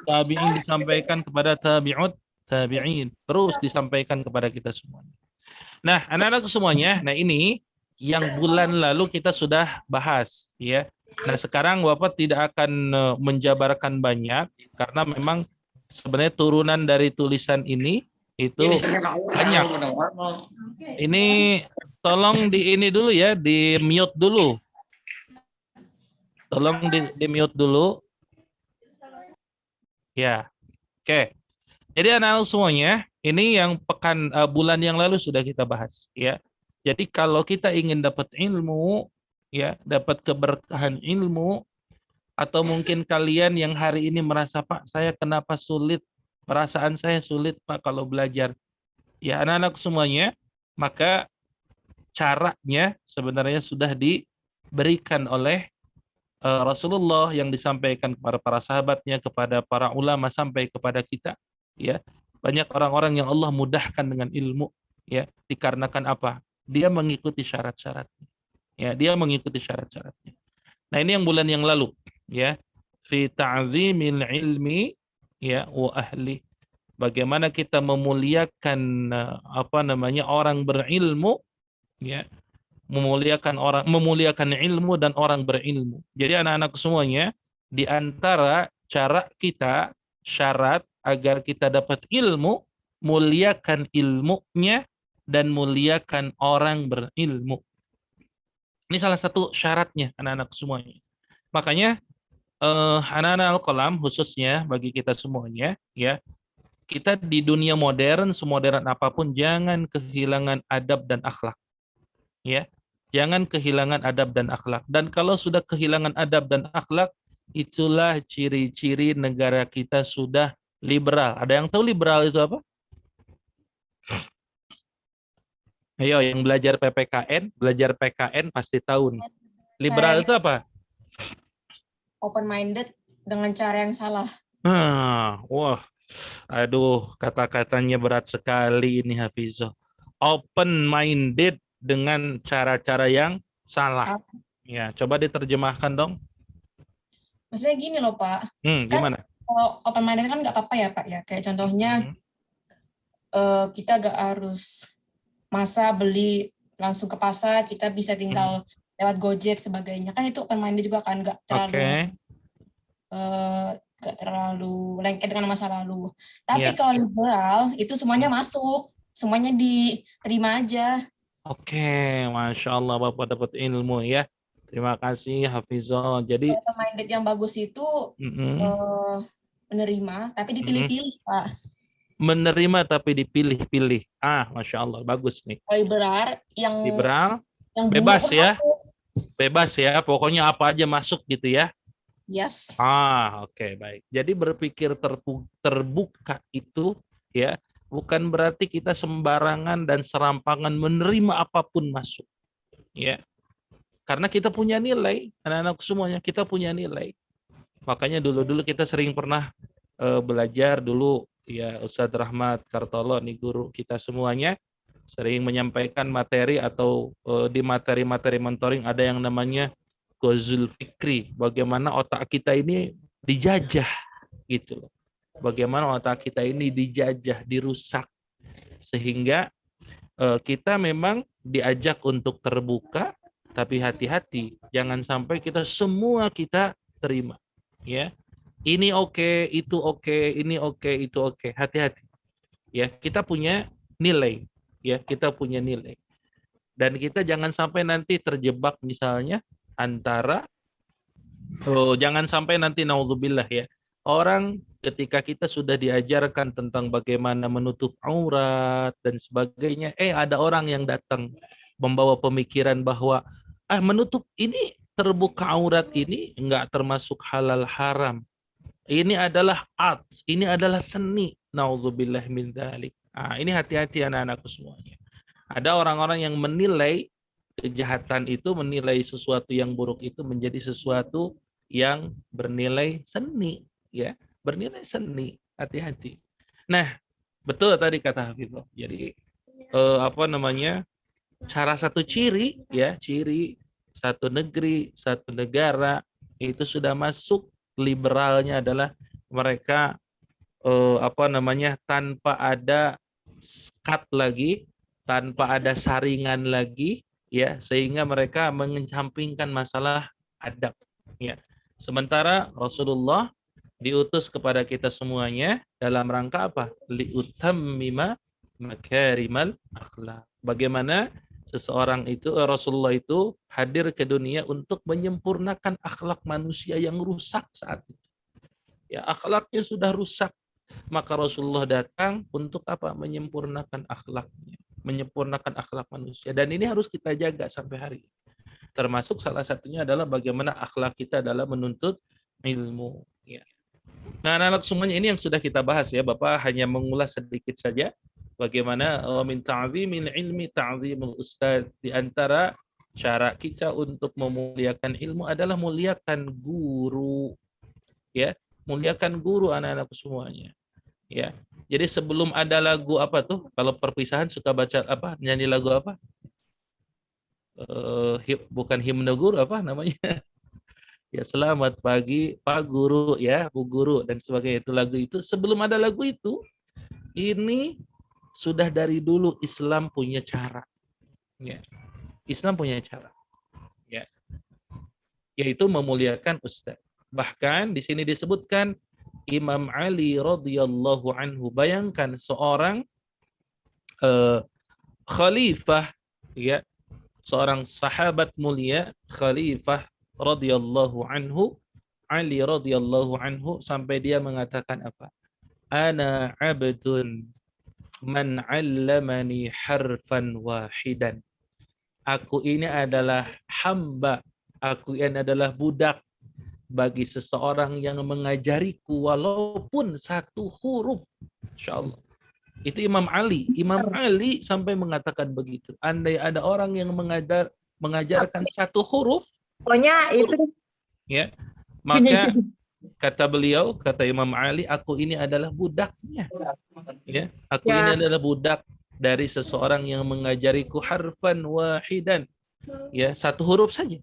tabi'in disampaikan kepada tabi'in, terus disampaikan kepada kita semua. Nah, anak-anak semuanya, nah ini yang bulan lalu kita sudah bahas ya. Nah, sekarang Bapak tidak akan menjabarkan banyak karena memang sebenarnya turunan dari tulisan ini itu banyak. Ini tolong di ini dulu ya, di mute dulu. Tolong di mute dulu. Ya. Oke. Jadi anak-anak semuanya, ini yang bulan yang lalu sudah kita bahas ya. Jadi kalau kita ingin dapat ilmu ya, dapat keberkahan ilmu, atau mungkin kalian yang hari ini merasa, Pak, saya kenapa sulit, perasaan saya sulit Pak kalau belajar. Ya anak-anak semuanya, maka caranya sebenarnya sudah diberikan oleh Rasulullah yang disampaikan kepada para sahabatnya, kepada para ulama sampai kepada kita. Ya, banyak orang-orang yang Allah mudahkan dengan ilmu ya, dikarenakan apa? Dia mengikuti syarat-syaratnya. Ya, dia mengikuti syarat-syaratnya. Nah, ini yang bulan yang lalu ya. Fi ta'zimil ilmi ya wa ahli. Bagaimana kita memuliakan orang berilmu ya. Memuliakan ilmu dan orang berilmu. Jadi anak-anak semuanya, di antara cara kita syarat agar kita dapat ilmu, muliakan ilmunya dan muliakan orang berilmu. Ini salah satu syaratnya anak-anak semuanya. Makanya anak-anak Al-Qalam khususnya bagi kita semuanya ya, kita di dunia modern, semodern apapun jangan kehilangan adab dan akhlak. Ya. Jangan kehilangan adab dan akhlak. Dan kalau sudah kehilangan adab dan akhlak, itulah ciri-ciri negara kita sudah liberal. Ada yang tahu liberal itu apa? Ayo, yang belajar PKN pasti tahu nih. Liberal itu apa? Open minded dengan cara yang salah. Wah, aduh, kata-katanya berat sekali ini Hafizah. Open minded dengan cara-cara yang salah. Ya, coba diterjemahkan dong. Maksudnya gini loh Pak. Gimana? Kalau open minded kan nggak apa-apa ya Pak ya. Kayak contohnya kita nggak harus beli langsung ke pasar, kita bisa tinggal lewat Gojek sebagainya. Kan itu open minded juga kan, nggak terlalu lengket dengan masa lalu. Tapi kalau liberal itu semuanya masuk, semuanya diterima aja. Oke, Masya Allah Bapak dapat ilmu ya. Terima kasih Hafizah. Jadi open minded yang bagus itu menerima tapi dipilih-pilih Pak. Menerima tapi dipilih-pilih. Masya Allah, bagus nih. Liberal yang bebas ya. Bebas ya, pokoknya apa aja masuk gitu ya. Yes. Oke, baik. Jadi berpikir terbuka itu ya, bukan berarti kita sembarangan dan serampangan menerima apapun masuk. Ya. Karena kita punya nilai, anak-anak semuanya kita punya nilai. Makanya dulu-dulu kita sering pernah belajar dulu ya, Ustadz Rahmat Kartolo nih guru kita semuanya sering menyampaikan materi atau di materi-materi mentoring ada yang namanya Ghazul Fikri, bagaimana otak kita ini dijajah gitu loh. Bagaimana otak kita ini dijajah, dirusak sehingga kita memang diajak untuk terbuka, tapi hati-hati jangan sampai kita semua kita terima ya. Ini oke, itu oke, ini oke, itu oke. Hati-hati. Ya, kita punya nilai, ya, kita punya nilai. Dan kita jangan sampai nanti terjebak misalnya antara jangan sampai nanti naudzubillah ya. Orang ketika kita sudah diajarkan tentang bagaimana menutup aurat dan sebagainya, ada orang yang datang membawa pemikiran bahwa menutup ini terbuka aurat ini enggak termasuk halal haram. Ini adalah art, ini adalah seni. Nauzubillah min dzalik. Ini hati-hati anak-anakku semuanya. Ada orang-orang yang menilai kejahatan itu, menilai sesuatu yang buruk itu menjadi sesuatu yang bernilai seni, ya, bernilai seni. Hati-hati. Nah, betul tadi kata Hafizah. Jadi salah satu ciri ya, ciri satu negeri, satu negara itu sudah masuk liberalnya adalah mereka tanpa ada skat lagi, tanpa ada saringan lagi ya, sehingga mereka mengesampingkan masalah adab ya. Sementara Rasulullah diutus kepada kita semuanya dalam rangka apa? Liutammima makarimal akhlak. Bagaimana seseorang itu, Rasulullah itu hadir ke dunia untuk menyempurnakan akhlak manusia yang rusak saat itu. Ya, akhlaknya sudah rusak, maka Rasulullah datang untuk apa? Menyempurnakan akhlaknya, menyempurnakan akhlak manusia. Dan ini harus kita jaga sampai hari ini. Termasuk salah satunya adalah bagaimana akhlak kita dalam menuntut ilmu. Ya. Nah, anak-anak semuanya ini yang sudah kita bahas ya. Bapak hanya mengulas sedikit saja. Bagaimana min ta'zimil ilmi ta'zimul ustaz, di antara cara kita untuk memuliakan ilmu adalah muliakan guru. Ya, muliakan guru anak-anak semuanya. Ya. Jadi sebelum ada lagu apa tuh? Kalau perpisahan suka baca apa? Nyanyi lagu apa? Bukan himne guru, apa namanya? Ya, selamat pagi Pak Guru ya, Bu Guru dan sebagainya. Itu lagu itu. Sebelum ada lagu itu, ini sudah dari dulu Islam punya cara. Ya. Islam punya cara. Ya. Yaitu memuliakan ustaz. Bahkan di sini disebutkan Imam Ali radhiyallahu anhu. Bayangkan seorang khalifah ya, seorang sahabat mulia, khalifah radhiyallahu anhu, Ali radhiyallahu anhu, sampai dia mengatakan apa? Ana abdun man 'allamani harfan wahidan. Aku ini adalah hamba, aku ini adalah budak bagi seseorang yang mengajariku walaupun satu huruf. Insyaallah. Itu Imam Ali. Imam Ali sampai mengatakan begitu. Andai ada orang yang mengajarkan satu huruf, pokoknya itu ya, maka kata beliau, kata Imam Ali, aku ini adalah budaknya. Ya, aku ini adalah budak dari seseorang yang mengajariku harfan wahidan. Ya, satu huruf saja.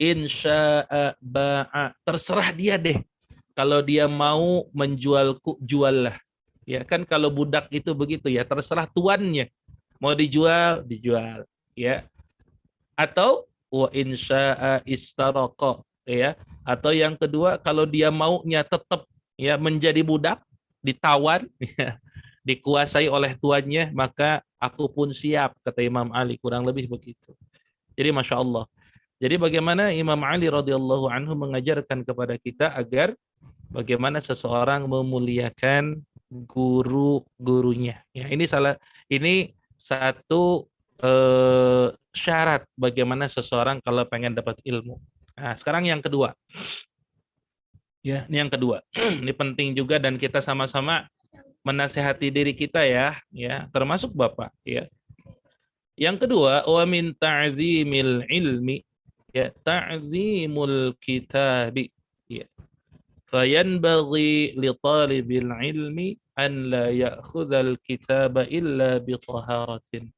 Insya'a ba'a. Terserah dia deh. kalau dia mau menjualku, juallah. Ya kan kalau budak itu begitu ya, terserah tuannya. Mau dijual, dijual, ya. Atau wa insya'a istaraqa, ya. Atau yang kedua, kalau dia maunya tetap ya menjadi budak, ditawan, ya, dikuasai oleh tuannya, maka aku pun siap, kata Imam Ali, kurang lebih begitu. Jadi Masya Allah. Jadi bagaimana Imam Ali radhiyallahu anhu mengajarkan kepada kita agar bagaimana seseorang memuliakan guru-gurunya. Ya, ini satu syarat bagaimana seseorang kalau pengen dapat ilmu. Nah, sekarang yang kedua. Ya, ini yang kedua. Ini penting juga dan kita sama-sama menasihati diri kita ya, termasuk Bapak ya. Yang kedua, wa min ta'zimil ilmi, ya, ta'zimul kitabi, ya. Fayanbaghi li talibil ilmi an la ya'khudhal kitaba illa bi taharatin.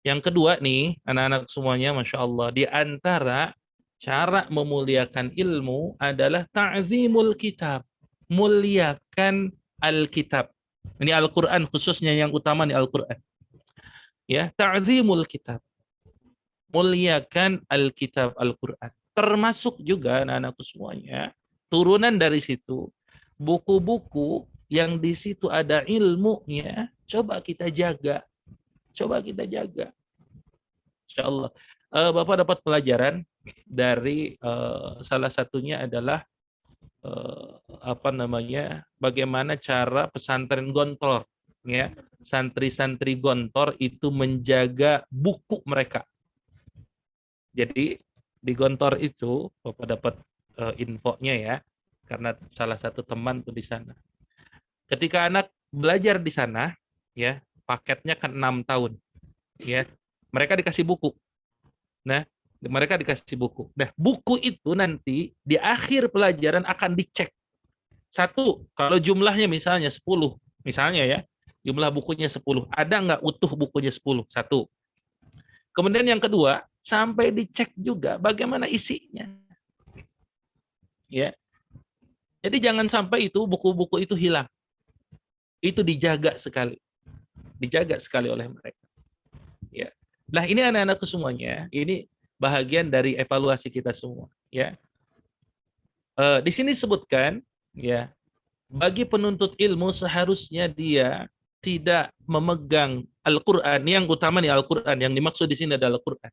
Yang kedua nih, anak-anak semuanya Masya Allah, di antara cara memuliakan ilmu adalah ta'zimul kitab, muliakan Alkitab. Ini Al-Quran, khususnya yang utama nih Al-Quran. Ya, ta'zimul kitab. Muliakan Alkitab Al-Quran. Termasuk juga anak-anakku semuanya, turunan dari situ, buku-buku yang di situ ada ilmunya, coba kita jaga. Coba kita jaga. Insya Allah. Bapak dapat pelajaran dari salah satunya adalah bagaimana cara pesantren Gontor, ya, santri-santri Gontor itu menjaga buku mereka. Jadi di Gontor itu Bapak dapat infonya ya, karena salah satu teman tuh di sana. Ketika anak belajar di sana, ya, paketnya kan 6 tahun, ya, mereka dikasih buku. Nah, mereka dikasih buku. Nah, buku itu nanti di akhir pelajaran akan dicek. Satu, kalau jumlahnya misalnya 10, misalnya ya, jumlah bukunya 10, ada nggak utuh bukunya 10? Satu. Kemudian yang kedua, sampai dicek juga bagaimana isinya. Ya. Jadi jangan sampai itu buku-buku itu hilang. Itu dijaga sekali. Dijaga sekali oleh mereka. Ya. Nah, ini anak-anakku semuanya, ini bahagian dari evaluasi kita semua, ya. Di sini sebutkan, ya, bagi penuntut ilmu seharusnya dia tidak memegang Al-Qur'an, yang utama nih Al-Qur'an, yang dimaksud di sini adalah Al-Qur'an.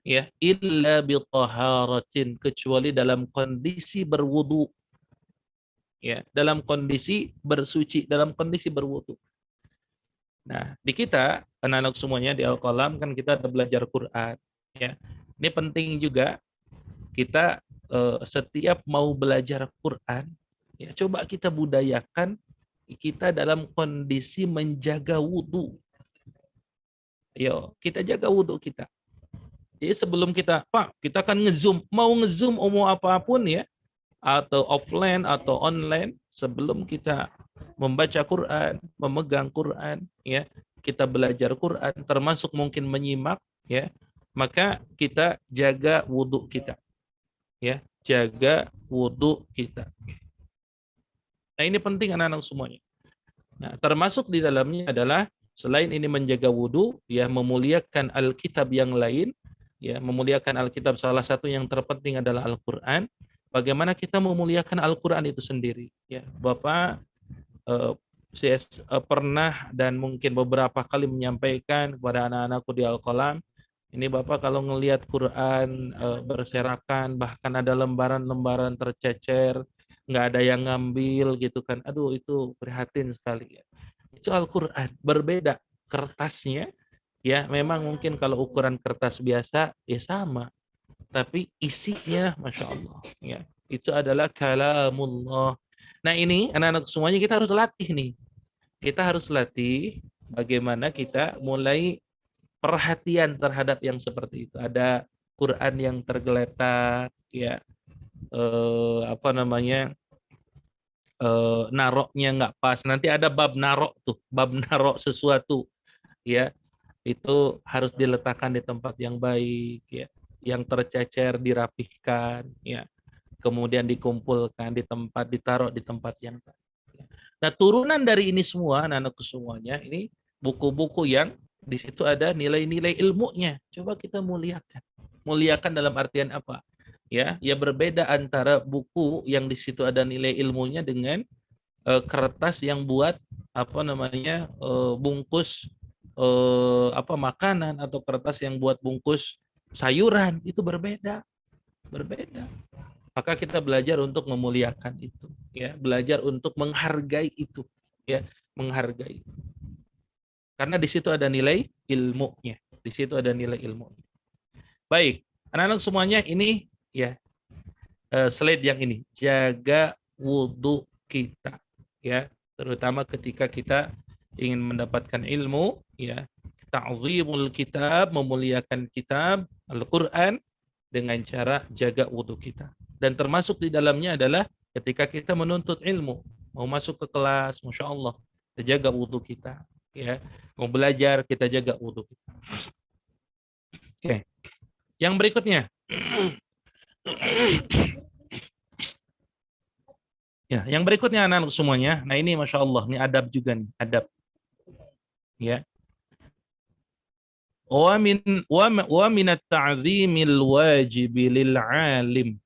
Ya, illa bi taharatin, kecuali dalam kondisi berwudu. Ya, dalam kondisi bersuci, dalam kondisi berwudu. Nah, di kita anak-anak semuanya di Al-Qalam kan kita ada belajar Quran, ya. Ini penting juga kita setiap mau belajar Quran, ya, coba kita budayakan kita dalam kondisi menjaga wudhu. Yo, kita jaga wudhu kita. Jadi sebelum kita, Pak, kita akan ngezoom, mau ngezoom mau apapun ya, atau offline atau online, sebelum kita membaca Quran, memegang Quran, ya, kita belajar Quran, termasuk mungkin menyimak, ya, maka kita jaga wudhu kita, ya, jaga wudhu kita. Nah, ini penting anak-anak semuanya. Nah, termasuk di dalamnya adalah selain ini menjaga wudhu, ya, memuliakan Alkitab yang lain, ya, memuliakan Alkitab, salah satu yang terpenting adalah Al-Quran. Bagaimana kita memuliakan Al-Quran itu sendiri, ya. Bapak saya pernah dan mungkin beberapa kali menyampaikan kepada anak-anakku di Al-Qalam, ini Bapak kalau ngelihat Quran berserakan, bahkan ada lembaran-lembaran tercecer, nggak ada yang ngambil gitu kan, aduh itu prihatin sekali ya. Itu Al-Quran, berbeda kertasnya, ya, memang mungkin kalau ukuran kertas biasa ya sama, tapi isinya Masya Allah, ya, itu adalah kalamullah. Nah, ini anak-anak semuanya kita harus latih nih. Kita harus latih bagaimana kita mulai perhatian terhadap yang seperti itu. Ada Quran yang tergeletak, ya, naroknya nggak pas. Nanti ada bab narok tuh, bab narok sesuatu, ya, itu harus diletakkan di tempat yang baik, ya, yang tercecer dirapihkan, ya. kemudian dikumpulkan di tempat, ditaruh di tempat yang tadi. Nah, turunan dari ini semua, anak-anakku semuanya, ini buku-buku yang di situ ada nilai-nilai ilmunya. Coba kita muliakan. Muliakan dalam artian apa? Ya berbeda antara buku yang di situ ada nilai ilmunya dengan kertas yang buat bungkus makanan, atau kertas yang buat bungkus sayuran. Itu berbeda. Maka kita belajar untuk memuliakan itu, ya, belajar untuk menghargai itu, ya, menghargai. Karena di situ ada nilai ilmunya. Di situ ada nilai ilmu. Baik, anak-anak semuanya, ini ya slide yang ini, jaga wudhu kita, ya, terutama ketika kita ingin mendapatkan ilmu, ya, ta'zimul kitab, memuliakan kitab Al-Quran dengan cara jaga wudhu kita. Dan termasuk di dalamnya adalah ketika kita menuntut ilmu, mau masuk ke kelas, Masya Allah, kita jaga wudhu kita, ya, mau belajar, kita jaga wudhu kita. Oke, yang berikutnya. Ya, yang berikutnya anak-anak semuanya. Nah, ini Masya Allah, ini adab juga nih, adab. Ya. Wa min at-ta'zimil wajib lil 'alim.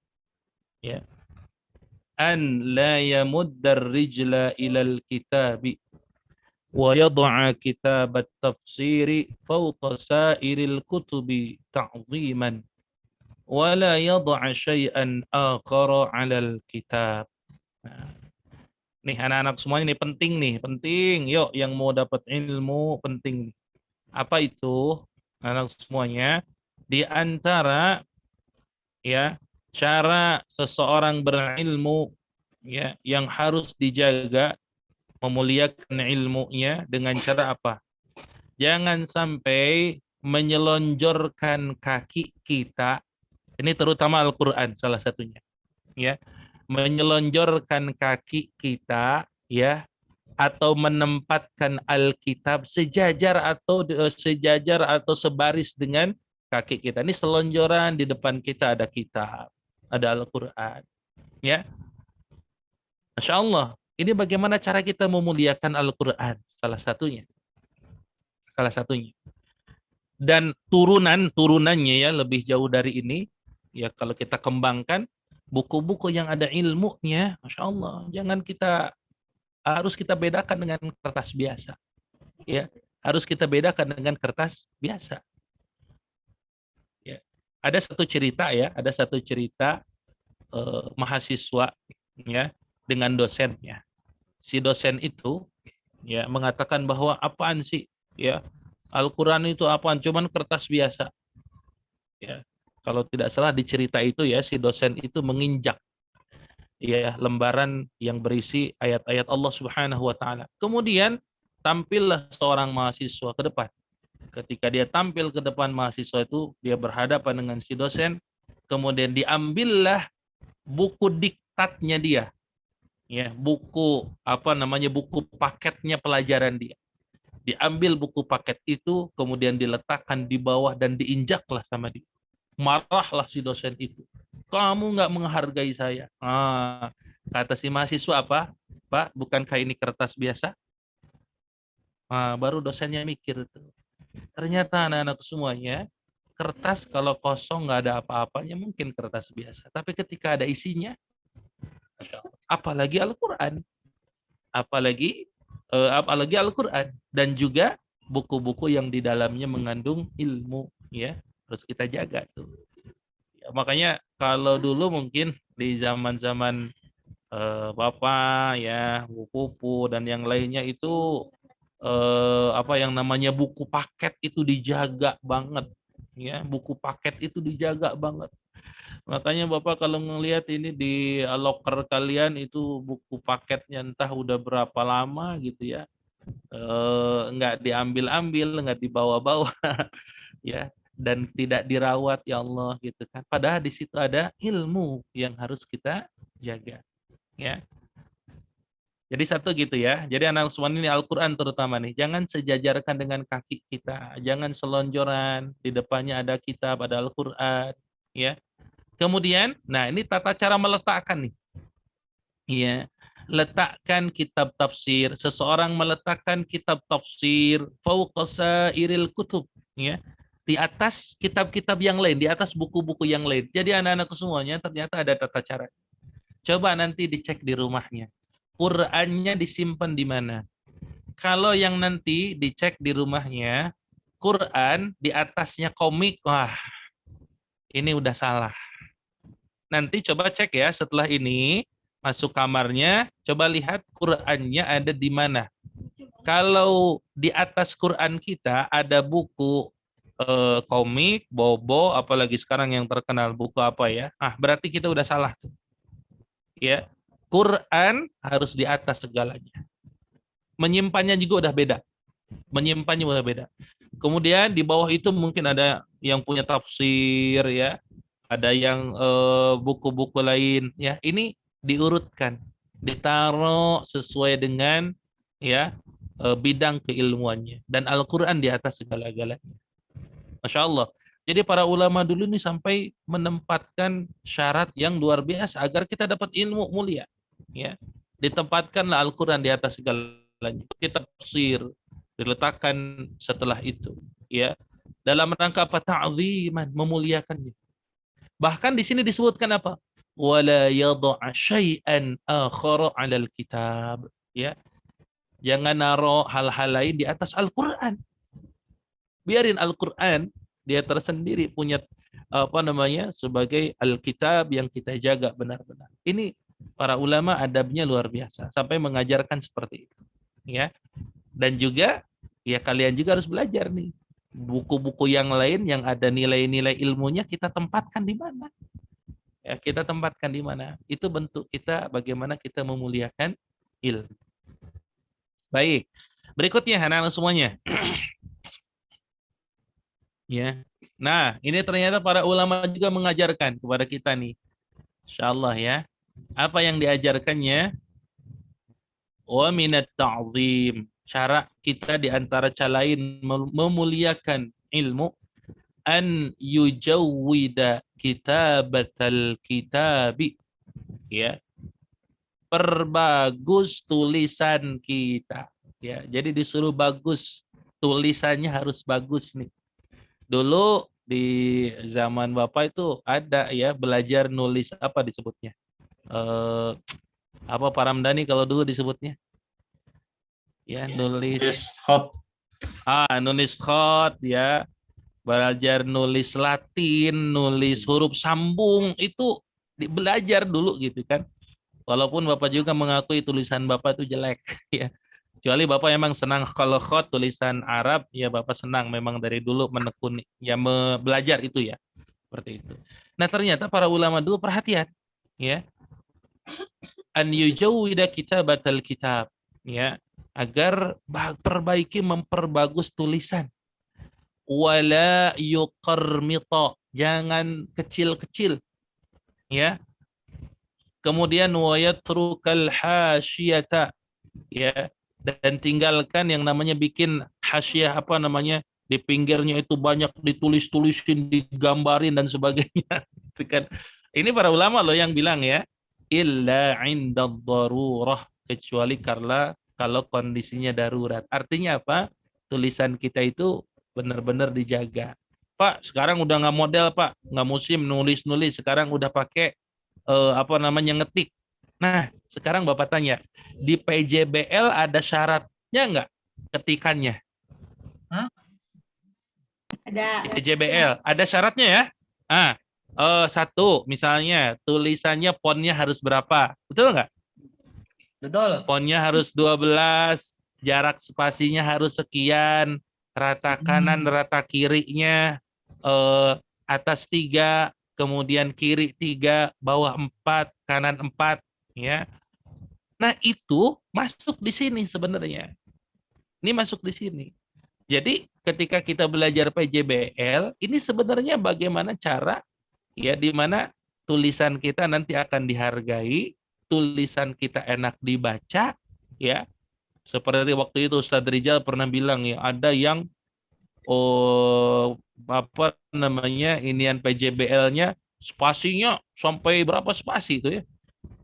Ya. An la yamudda ar-rijla ila al-kitabi wa yad'a kitab at-tafsiri fawqa sa'iril kutubi ta'ziman wa la yad'a syai'an akhara 'ala al-kitab. Nah, nih anak-anak semuanya, ini penting nih, penting. Yuk, yang mau dapat ilmu penting. Apa itu? Anak semuanya, di antara ya cara seseorang berilmu, ya, yang harus dijaga, memuliakan ilmunya dengan cara apa? Jangan sampai menyelonjorkan kaki kita. Ini terutama Al-Qur'an salah satunya. Ya. Menyelonjorkan kaki kita, ya, atau menempatkan Alkitab sejajar atau sebaris dengan kaki kita. Ini selonjoran, di depan kita ada kitab, ada Al-Quran, ya. Masya Allah, ini bagaimana cara kita memuliakan Al-Quran? Salah satunya. Dan turunannya ya lebih jauh dari ini, ya, kalau kita kembangkan buku-buku yang ada ilmunya, Masya Allah, harus kita bedakan dengan kertas biasa, ya, harus kita bedakan dengan kertas biasa. Ya, ada satu cerita mahasiswa, ya, dengan dosennya. Si dosen itu, ya, mengatakan bahwa apaan sih, ya, Al-Quran itu apaan, cuman kertas biasa, ya. Kalau tidak salah di cerita itu, ya, si dosen itu menginjak, ya, lembaran yang berisi ayat-ayat Allah Subhanahu wa taala. Kemudian tampillah seorang mahasiswa ke depan. Ketika dia tampil ke depan mahasiswa itu, dia berhadapan dengan si dosen, kemudian diambillah buku diktatnya dia. Ya, buku buku paketnya pelajaran dia. Diambil buku paket itu, kemudian diletakkan di bawah dan diinjaklah sama dia. Marahlah si dosen itu. Kamu nggak menghargai saya. Kata si mahasiswa apa? Pak, bukankah ini kertas biasa? Baru dosennya mikir tuh. Ternyata anak-anak semuanya, kertas kalau kosong nggak ada apa-apanya mungkin kertas biasa. Tapi ketika ada isinya, apalagi Al-Quran. Apalagi Al-Quran. Dan juga buku-buku yang di dalamnya mengandung ilmu, ya. Terus kita jaga tuh. Ya, makanya kalau dulu mungkin di zaman-zaman Bapak, ya, Bu Pupu dan yang lainnya itu yang namanya buku paket itu dijaga banget, ya. Buku paket itu dijaga banget. Makanya Bapak kalau ngelihat ini di loker kalian itu buku paketnya entah udah berapa lama gitu, ya. Nggak diambil-ambil, nggak dibawa-bawa, ya. Dan tidak dirawat, ya Allah, gitu kan. Padahal di situ ada ilmu yang harus kita jaga, ya. Jadi satu gitu, ya. Jadi anak semua ini Al-Quran terutama nih, jangan sejajarkan dengan kaki kita, jangan selonjoran, di depannya ada kitab, ada Al-Quran, ya. Kemudian, nah ini tata cara meletakkan nih. Ya, letakkan kitab tafsir. Seseorang meletakkan kitab tafsir fauqa sairil kutub, ya. Di atas kitab-kitab yang lain, di atas buku-buku yang lain. Jadi anak-anak semuanya ternyata ada tata cara. Coba nanti dicek di rumahnya. Qur'annya disimpan di mana? Kalau yang nanti dicek di rumahnya, Quran di atasnya komik, wah, ini udah salah. Nanti coba cek ya setelah ini, masuk kamarnya, coba lihat Qur'annya ada di mana. Kalau di atas Quran kita ada buku komik, bobo, apalagi sekarang yang terkenal buku apa ya? Berarti kita udah salah tuh. Ya, Quran harus di atas segalanya. Menyimpannya juga udah beda. Menyimpannya udah beda. Kemudian di bawah itu mungkin ada yang punya tafsir ya, ada yang buku-buku lain ya. Ini diurutkan, ditaruh sesuai dengan ya bidang keilmuannya, dan Al-Qur'an di atas segala-galanya. Masya Allah. Jadi para ulama dulu ini sampai menempatkan syarat yang luar biasa agar kita dapat ilmu mulia. Ya, ditempatkanlah Al-Quran di atas segalanya. Kita tafsir diletakkan setelah itu. Ya, dalam rangka apa? Ta'ziman, memuliakannya. Bahkan di sini disebutkan apa? Wala yad'a syai'an akhara 'alal kitab. Ya, jangan naruh hal-hal lain di atas Al-Quran. Biarin Al-Quran dia tersendiri punya sebagai Alkitab yang kita jaga benar-benar. Ini para ulama adabnya luar biasa sampai mengajarkan seperti itu, ya. Dan juga ya kalian juga harus belajar nih buku-buku yang lain yang ada nilai-nilai ilmunya kita tempatkan di mana? Ya, kita tempatkan di mana? Itu bentuk kita bagaimana kita memuliakan ilmu. Baik. Berikutnya anak-anak semuanya. Ya. Nah, ini ternyata para ulama juga mengajarkan kepada kita nih. Insyaallah ya. Apa yang diajarkannya? Wa minat ta'zim. Cara kita di antara cara lain memuliakan ilmu, an yujawwida kitabatal kitabi. Ya. Perbagus tulisan kita. Ya, jadi disuruh bagus. Tulisannya harus bagus nih. Dulu di zaman Bapak itu ada ya belajar nulis apa disebutnya? Apa Pak Ramdhani kalau dulu disebutnya? Ya, nulis khot. Nulis khot ya. Belajar nulis Latin, nulis huruf sambung itu belajar dulu gitu kan. Walaupun Bapak juga mengakui tulisan Bapak itu jelek ya. Kecuali Bapak emang senang kalau khot tulisan Arab, ya Bapak senang memang dari dulu menekuni, ya belajar itu ya. Seperti itu. Nah, ternyata para ulama dulu perhatian, ya. An yujawwida kitabatal kitab, ya, agar perbaiki memperbagus tulisan. Wala yuqarmita, jangan kecil-kecil, ya. Kemudian wa yatrukal hasyiyata, ya. Dan tinggalkan yang namanya bikin hasyiah di pinggirnya itu banyak ditulis-tulisin, digambarin dan sebagainya. Ini para ulama loh yang bilang ya, illa 'inda darurah, kecuali karena kalau kondisinya darurat. Artinya apa? Tulisan kita itu benar-benar dijaga. Pak, sekarang udah nggak model Pak, nggak musim nulis-nulis, sekarang udah pakai ngetik. Nah, sekarang Bapak tanya, di PJBL ada syaratnya nggak ketikannya? Ada. Di PJBL ada syaratnya ya? Satu, misalnya tulisannya fontnya harus berapa? Betul nggak? Betul. Fontnya harus 12, jarak spasinya harus sekian, rata kanan, rata kirinya atas 3, kemudian kiri 3, bawah 4, kanan 4. Ya, nah itu masuk di sini sebenarnya. Ini masuk di sini. Jadi ketika kita belajar PJBL, ini sebenarnya bagaimana cara ya di mana tulisan kita nanti akan dihargai, tulisan kita enak dibaca, ya. Seperti waktu itu Ustadz Rizal pernah bilang ya, ada yang inian PJBL-nya spasinya sampai berapa spasi itu ya,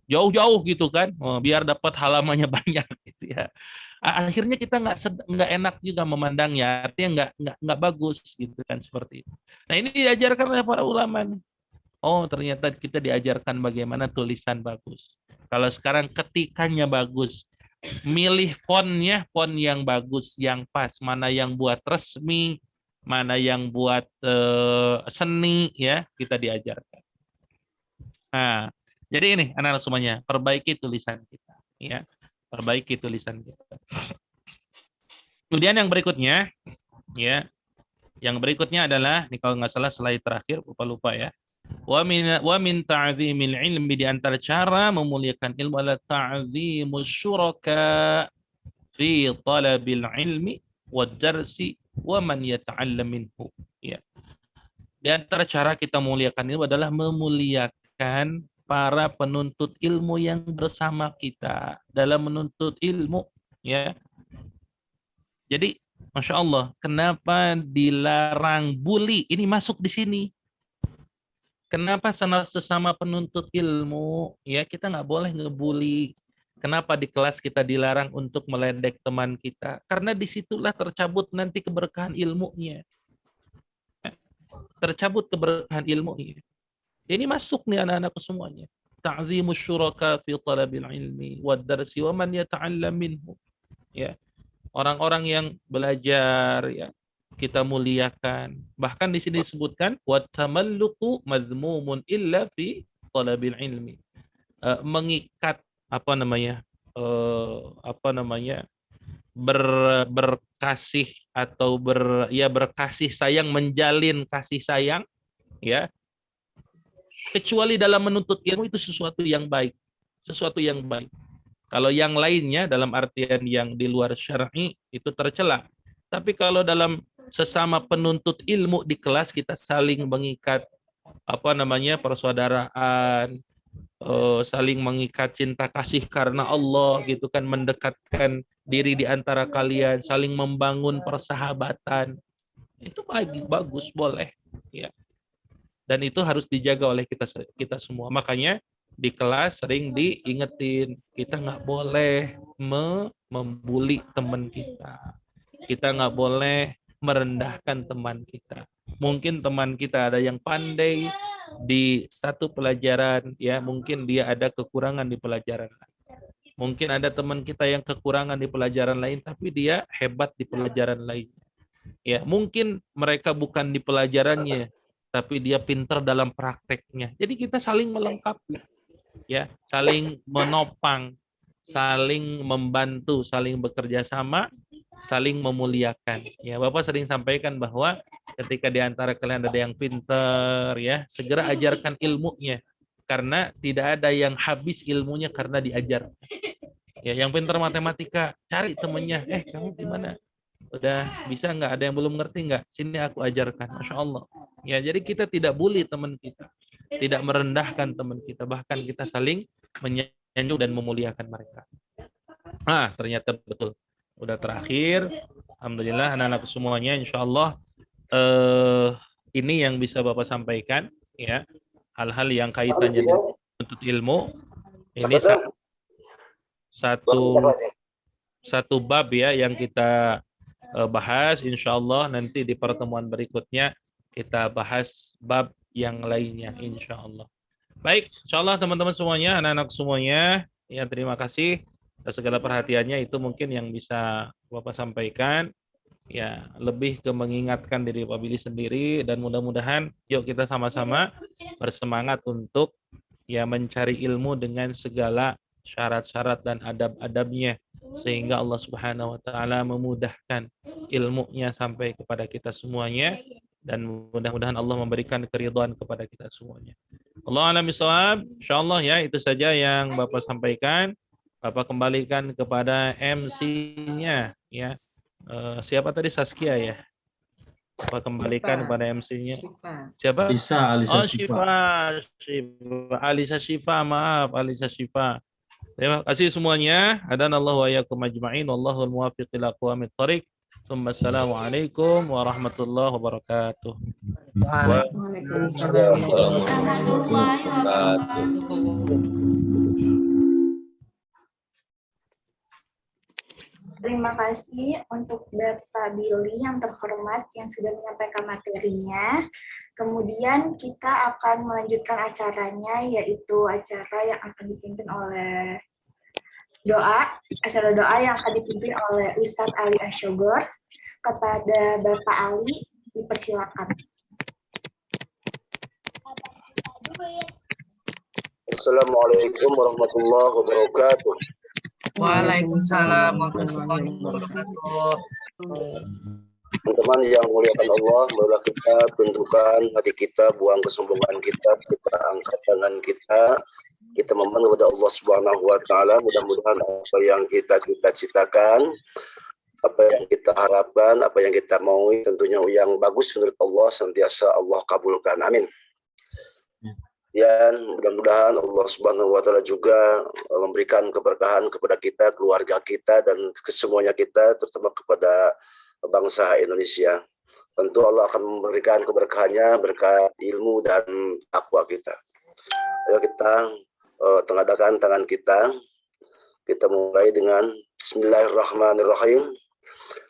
jauh-jauh gitu kan, biar dapat halamannya banyak gitu ya. Akhirnya kita nggak enak juga memandangnya, artinya nggak bagus gitu kan, seperti itu. Nah, ini diajarkan oleh para ulama nih. Oh, ternyata kita diajarkan bagaimana tulisan bagus. Kalau sekarang ketikannya bagus, milih fontnya, font yang bagus, yang pas, mana yang buat resmi, mana yang buat seni, ya kita diajarkan. Nah, jadi ini anak-anak semuanya, perbaiki tulisan kita, ya, perbaiki tulisan kita. Kemudian yang berikutnya, ya, yang berikutnya adalah, ini kalau nggak salah slide terakhir, lupa ya. Wa min ta'zimil ilmi, di antara cara memuliakan ilmu adalah ta'zimus syuraka fi talabil ilmi wad darsi wa man yata'allam minhu. Ya. Di antara cara kita memuliakan ilmu adalah memuliakan para penuntut ilmu yang bersama kita dalam menuntut ilmu, ya. Jadi, Masya Allah, kenapa dilarang bully? Ini masuk di sini. Kenapa sesama penuntut ilmu, ya, kita nggak boleh ngebully. Kenapa di kelas kita dilarang untuk meledek teman kita? Karena disitulah tercabut nanti keberkahan ilmunya. Tercabut keberkahan ilmunya. Ini masuk nih anak-anakku semuanya. Ta'zimus syuraka fi talabil ilmi wad darsi wa man yata'allam minhu. Ya. Orang-orang yang belajar, ya, kita muliakan. Bahkan di sini disebutkan wa tamalluqu mazmumun illa fi talabil ilmi. Mengikat berkasih atau berkasih sayang, menjalin kasih sayang, ya, kecuali dalam menuntut ilmu, itu sesuatu yang baik, sesuatu yang baik. Kalau yang lainnya dalam artian yang di luar syar'i itu tercela. Tapi kalau dalam sesama penuntut ilmu di kelas kita saling mengikat persaudaraan, saling mengikat cinta kasih karena Allah gitu kan, mendekatkan diri di antara kalian, saling membangun persahabatan. Itu bagus, boleh, ya. Dan itu harus dijaga oleh kita semua. Makanya di kelas sering diingetin, kita nggak boleh membuli teman kita. Kita nggak boleh merendahkan teman kita. Mungkin teman kita ada yang pandai di satu pelajaran, ya, mungkin dia ada kekurangan di pelajaran lain. Mungkin ada teman kita yang kekurangan di pelajaran lain, tapi dia hebat di pelajaran lain. Ya, mungkin mereka bukan di pelajarannya, tapi dia pintar dalam prakteknya. Jadi kita saling melengkapi, ya, saling menopang, saling membantu, saling bekerja sama, saling memuliakan. Ya, Bapak sering sampaikan bahwa ketika di antara kalian ada yang pintar, ya, segera ajarkan ilmunya, karena tidak ada yang habis ilmunya karena diajar. Ya, yang pintar matematika, cari temennya, kamu gimana? Udah bisa nggak? Ada yang belum ngerti nggak? Sini aku ajarkan. Masya Allah. Ya, jadi kita tidak bully teman kita, tidak merendahkan teman kita, bahkan kita saling menyanjung dan memuliakan mereka. Ternyata betul. Udah terakhir, alhamdulillah anak-anak semuanya, insya Allah ini yang bisa Bapak sampaikan, ya, hal-hal yang kaitannya dengan menuntut ilmu. Ini satu bab, ya, yang kita bahas. Insya Allah nanti di pertemuan berikutnya kita bahas bab yang lainnya, insya Allah. Baik, insya Allah teman-teman semuanya, anak-anak semuanya, ya, terima kasih atas segala perhatiannya. Itu mungkin yang bisa Bapak sampaikan, ya, lebih ke mengingatkan diri Pak Billy sendiri, dan mudah-mudahan yuk kita sama-sama bersemangat untuk, ya, mencari ilmu dengan segala syarat-syarat dan adab-adabnya, sehingga Allah Subhanahu wa taala memudahkan ilmunya sampai kepada kita semuanya, dan mudah-mudahan Allah memberikan keridhaan kepada kita semuanya. Allah a'lam bishawab. Insyaallah, ya, itu saja yang Bapak sampaikan. Bapak kembalikan kepada MC-nya, ya. Siapa tadi? Saskia, ya. Bapak kembalikan kepada MC-nya. Siapa? Alisa Syifa. Alisa Syifa, maaf, Alisa Syifa. Terima kasih semuanya. Hadanallahu wa iyyakum ajma'in. Wallahul muwaffiq ila aqwamit thoriq. Assalamualaikum warahmatullahi wabarakatuh. Waalaikumsalam warahmatullahi Terima kasih untuk Bapak Billy yang terhormat yang sudah menyampaikan materinya. Kemudian kita akan melanjutkan acaranya, yaitu acara yang akan dipimpin oleh acara doa yang akan dipimpin oleh Ustadz Ali Asyogor. Kepada Bapak Ali, dipersilakan. Assalamualaikum warahmatullahi wabarakatuh. Waalaikumsalam warahmatullahi wabarakatuh. Teman-teman yang muliakan Allah, marilah kita tundukkan hati kita, buang kesombongan kita angkat tangan kita memohon kepada Allah Subhanahu wa taala, mudah-mudahan apa yang kita cita-citakan, apa yang kita harapkan, apa yang kita mau, tentunya yang bagus menurut Allah senantiasa Allah kabulkan. Amin. Dan mudah-mudahan Allah Subhanahu wa taala juga memberikan keberkahan kepada kita, keluarga kita, dan kesemuanya kita, terutama kepada bangsa Indonesia. Tentu Allah akan memberikan keberkahannya berkat ilmu dan takwa kita. Ayo kita tengadakan tangan kita. Kita mulai dengan Bismillahirrahmanirrahim.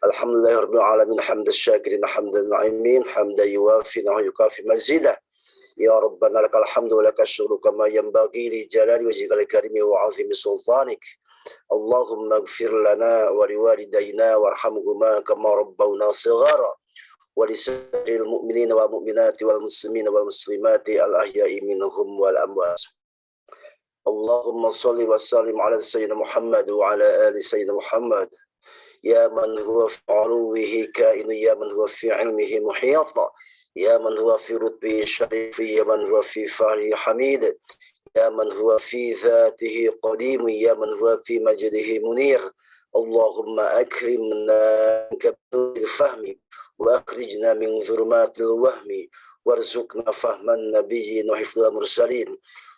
Alhamdulillahirabbil alamin, hamdas syakirin, hamdan na'imin, hamdan yuwafi wa yukafi mazidah. Ya Rabbana lakal hamdu wa lakal syukru kama yanbaghi li jalali wajhikal karimi wa 'azimi sultanik. Allahumma ighfir lana wa liwalidayna warhamhuma kama rabbawna shighara wa lisa'iril mu'minina wal mu'minati wal muslimina wal muslimati al ahya'i minhum wal amwat. Allahumma shalli wa sallim ala sayyidina Muhammad wa ala ali sayyidina Muhammad. Ya man huwa fi 'uluwihi kainu, ya man huwa fi 'ilmihi muhita, ya man huwa fi rutbihi syarifi, ya man huwa fi fahlihi hamid, ya man huwa fi dhatihi qadim, ya man huwa fi majdihi munir. Allahumma akrimna bil fahmi wa akhrijna min dhulumatil wahmi warzuqna fahman nabiyyin wa hifdhal mursalin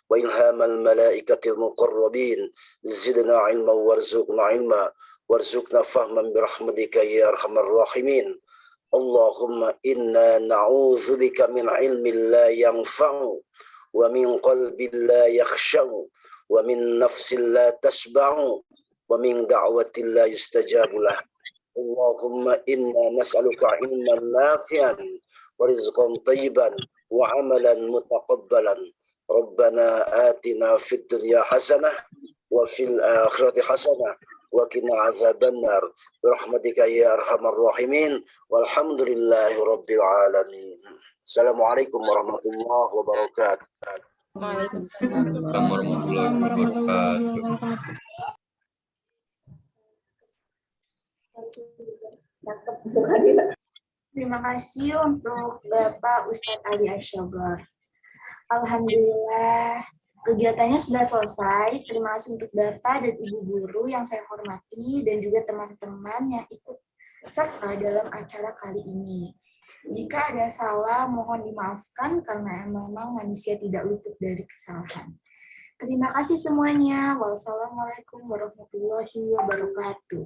wa ilhamal malaikatil muqarrabin. Zidna ilma warzuqna ilma warzuqna fahman birahmatika ya arhamar rahimin. Allahumma inna na'udzubika min ilmin la yanfa'u wa min qalbin la yakhsha'u wa min nafsin la tasba'u wa min da'watin la yustajabu lah. Allahumma inna nas'aluka ilman nafi'an wa rizqan tayyiban wa amalan mutaqabbalan. Rabbana atina fid dunya hasanah wa fil akhirati hasanah wa qina adzabannar birahmatika ya arhamar rahimin walhamdulillahi rabbil alamin. Assalamualaikum warahmatullahi wabarakatuh. Waalaikumsalam warahmatullahi wabarakatuh. Terima kasih untuk Bapak Ustadz Ali Asyogor. Alhamdulillah, kegiatannya sudah selesai. Terima kasih untuk Bapak dan Ibu Guru yang saya hormati dan juga teman-teman yang ikut serta dalam acara kali ini. Jika ada salah, mohon dimaafkan karena memang manusia tidak luput dari kesalahan. Terima kasih semuanya. Wassalamualaikum warahmatullahi wabarakatuh.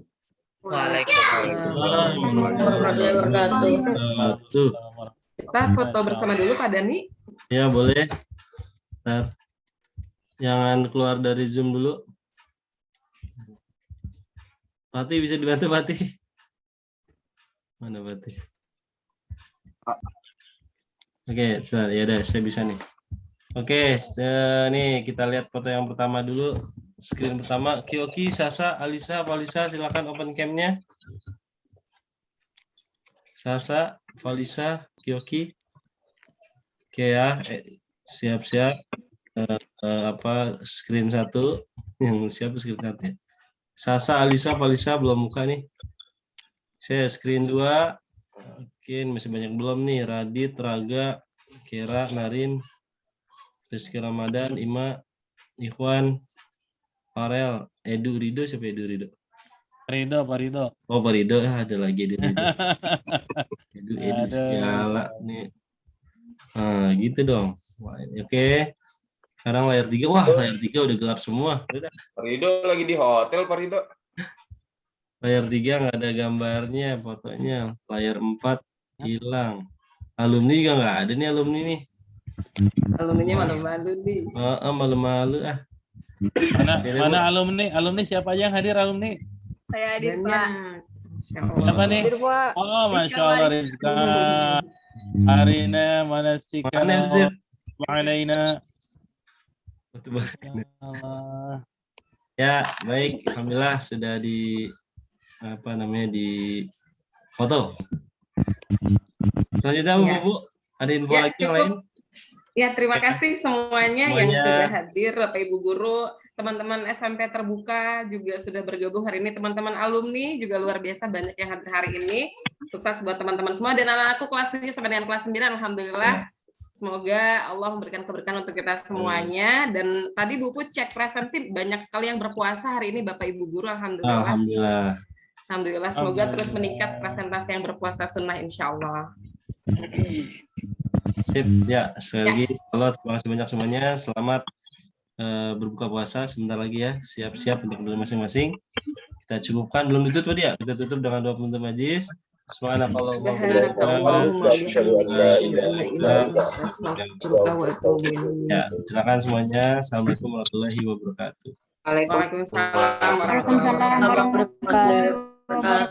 Waalaikumsalam warahmatullahi wabarakatuh. Kita foto bersama dulu Pak Dani. Ya, boleh. Bentar. Jangan keluar dari Zoom dulu. Pati bisa dibantu, Pati? Mana Pati? Oke, sebentar. Ya udah, saya bisa nih. Oke, nih kita lihat foto yang pertama dulu. Screen pertama, Kyoki, Sasa, Alisa, Valisa, silakan open cam-nya. Sasa, Valisa, Kyoki. Oke ya, siap-siap. Screen 1 yang siapa screen 1 ya? Sasa, Alisa, Valisa belum buka nih. Saya screen 2. Oke, masih banyak belum nih. Radit, Raga, Kera, Narin, Rizky Ramadan, Ima, Ikhwan, Farel, Edu, Rido, siapa Edu, Rido? Pak Rido. Oh, Pak Rido, ada lagi Edu, Rido. Edu, segala nih. Nah, gitu dong. Oke. Sekarang layar 3. Wah, layar 3 udah gelap semua. Pak Rido lagi di hotel, Pak Rido. Layar 3 nggak ada gambarnya, fotonya. Layar 4 hilang. Alumni juga nggak ada nih alumni nih. Alumninya malu-malu nih. Malu-malu ah. Mana alumni? Alumni siapa aja yang hadir alumni? Saya hadir, Pak. Siapa nih? Hadir, Pak. Oh, Masya Allah Rizka. Arina manasika. Mana Zid? Ma'alaina. Ya, baik. Alhamdulillah sudah di di foto. Selanjutnya Bu, ada info Ya, lagi yang cukup. lain? Ya, terima kasih semuanya yang Semuanya. sudah hadir, Bapak Ibu Guru, teman-teman SMP terbuka juga sudah bergabung hari ini, teman-teman alumni juga luar biasa banyak yang hadir hari ini. Sukses buat teman-teman semua dan anak-anakku kelas 7 sampai dengan kelas 9, alhamdulillah. Semoga Allah memberikan keberkahan untuk kita semuanya. Dan tadi Bu Pu cek presensi banyak sekali yang berpuasa hari ini Bapak Ibu Guru, alhamdulillah. Alhamdulillah. Alhamdulillah, semoga terus meningkat presentasi yang berpuasa sunnah insya Allah. Sip, ya sekali lagi Allah terima kasih banyak semuanya. Selamat berbuka puasa sebentar lagi ya. Siap-siap untuk beli masing-masing. Kita cukupkan, belum ditutup dia. Kita tutup dengan doa penutup majlis. Subhanallah. Ya, silakan semuanya. Assalamualaikum warahmatullahi wabarakatuh. Waalaikumsalam warahmatullahi wabarakatuh.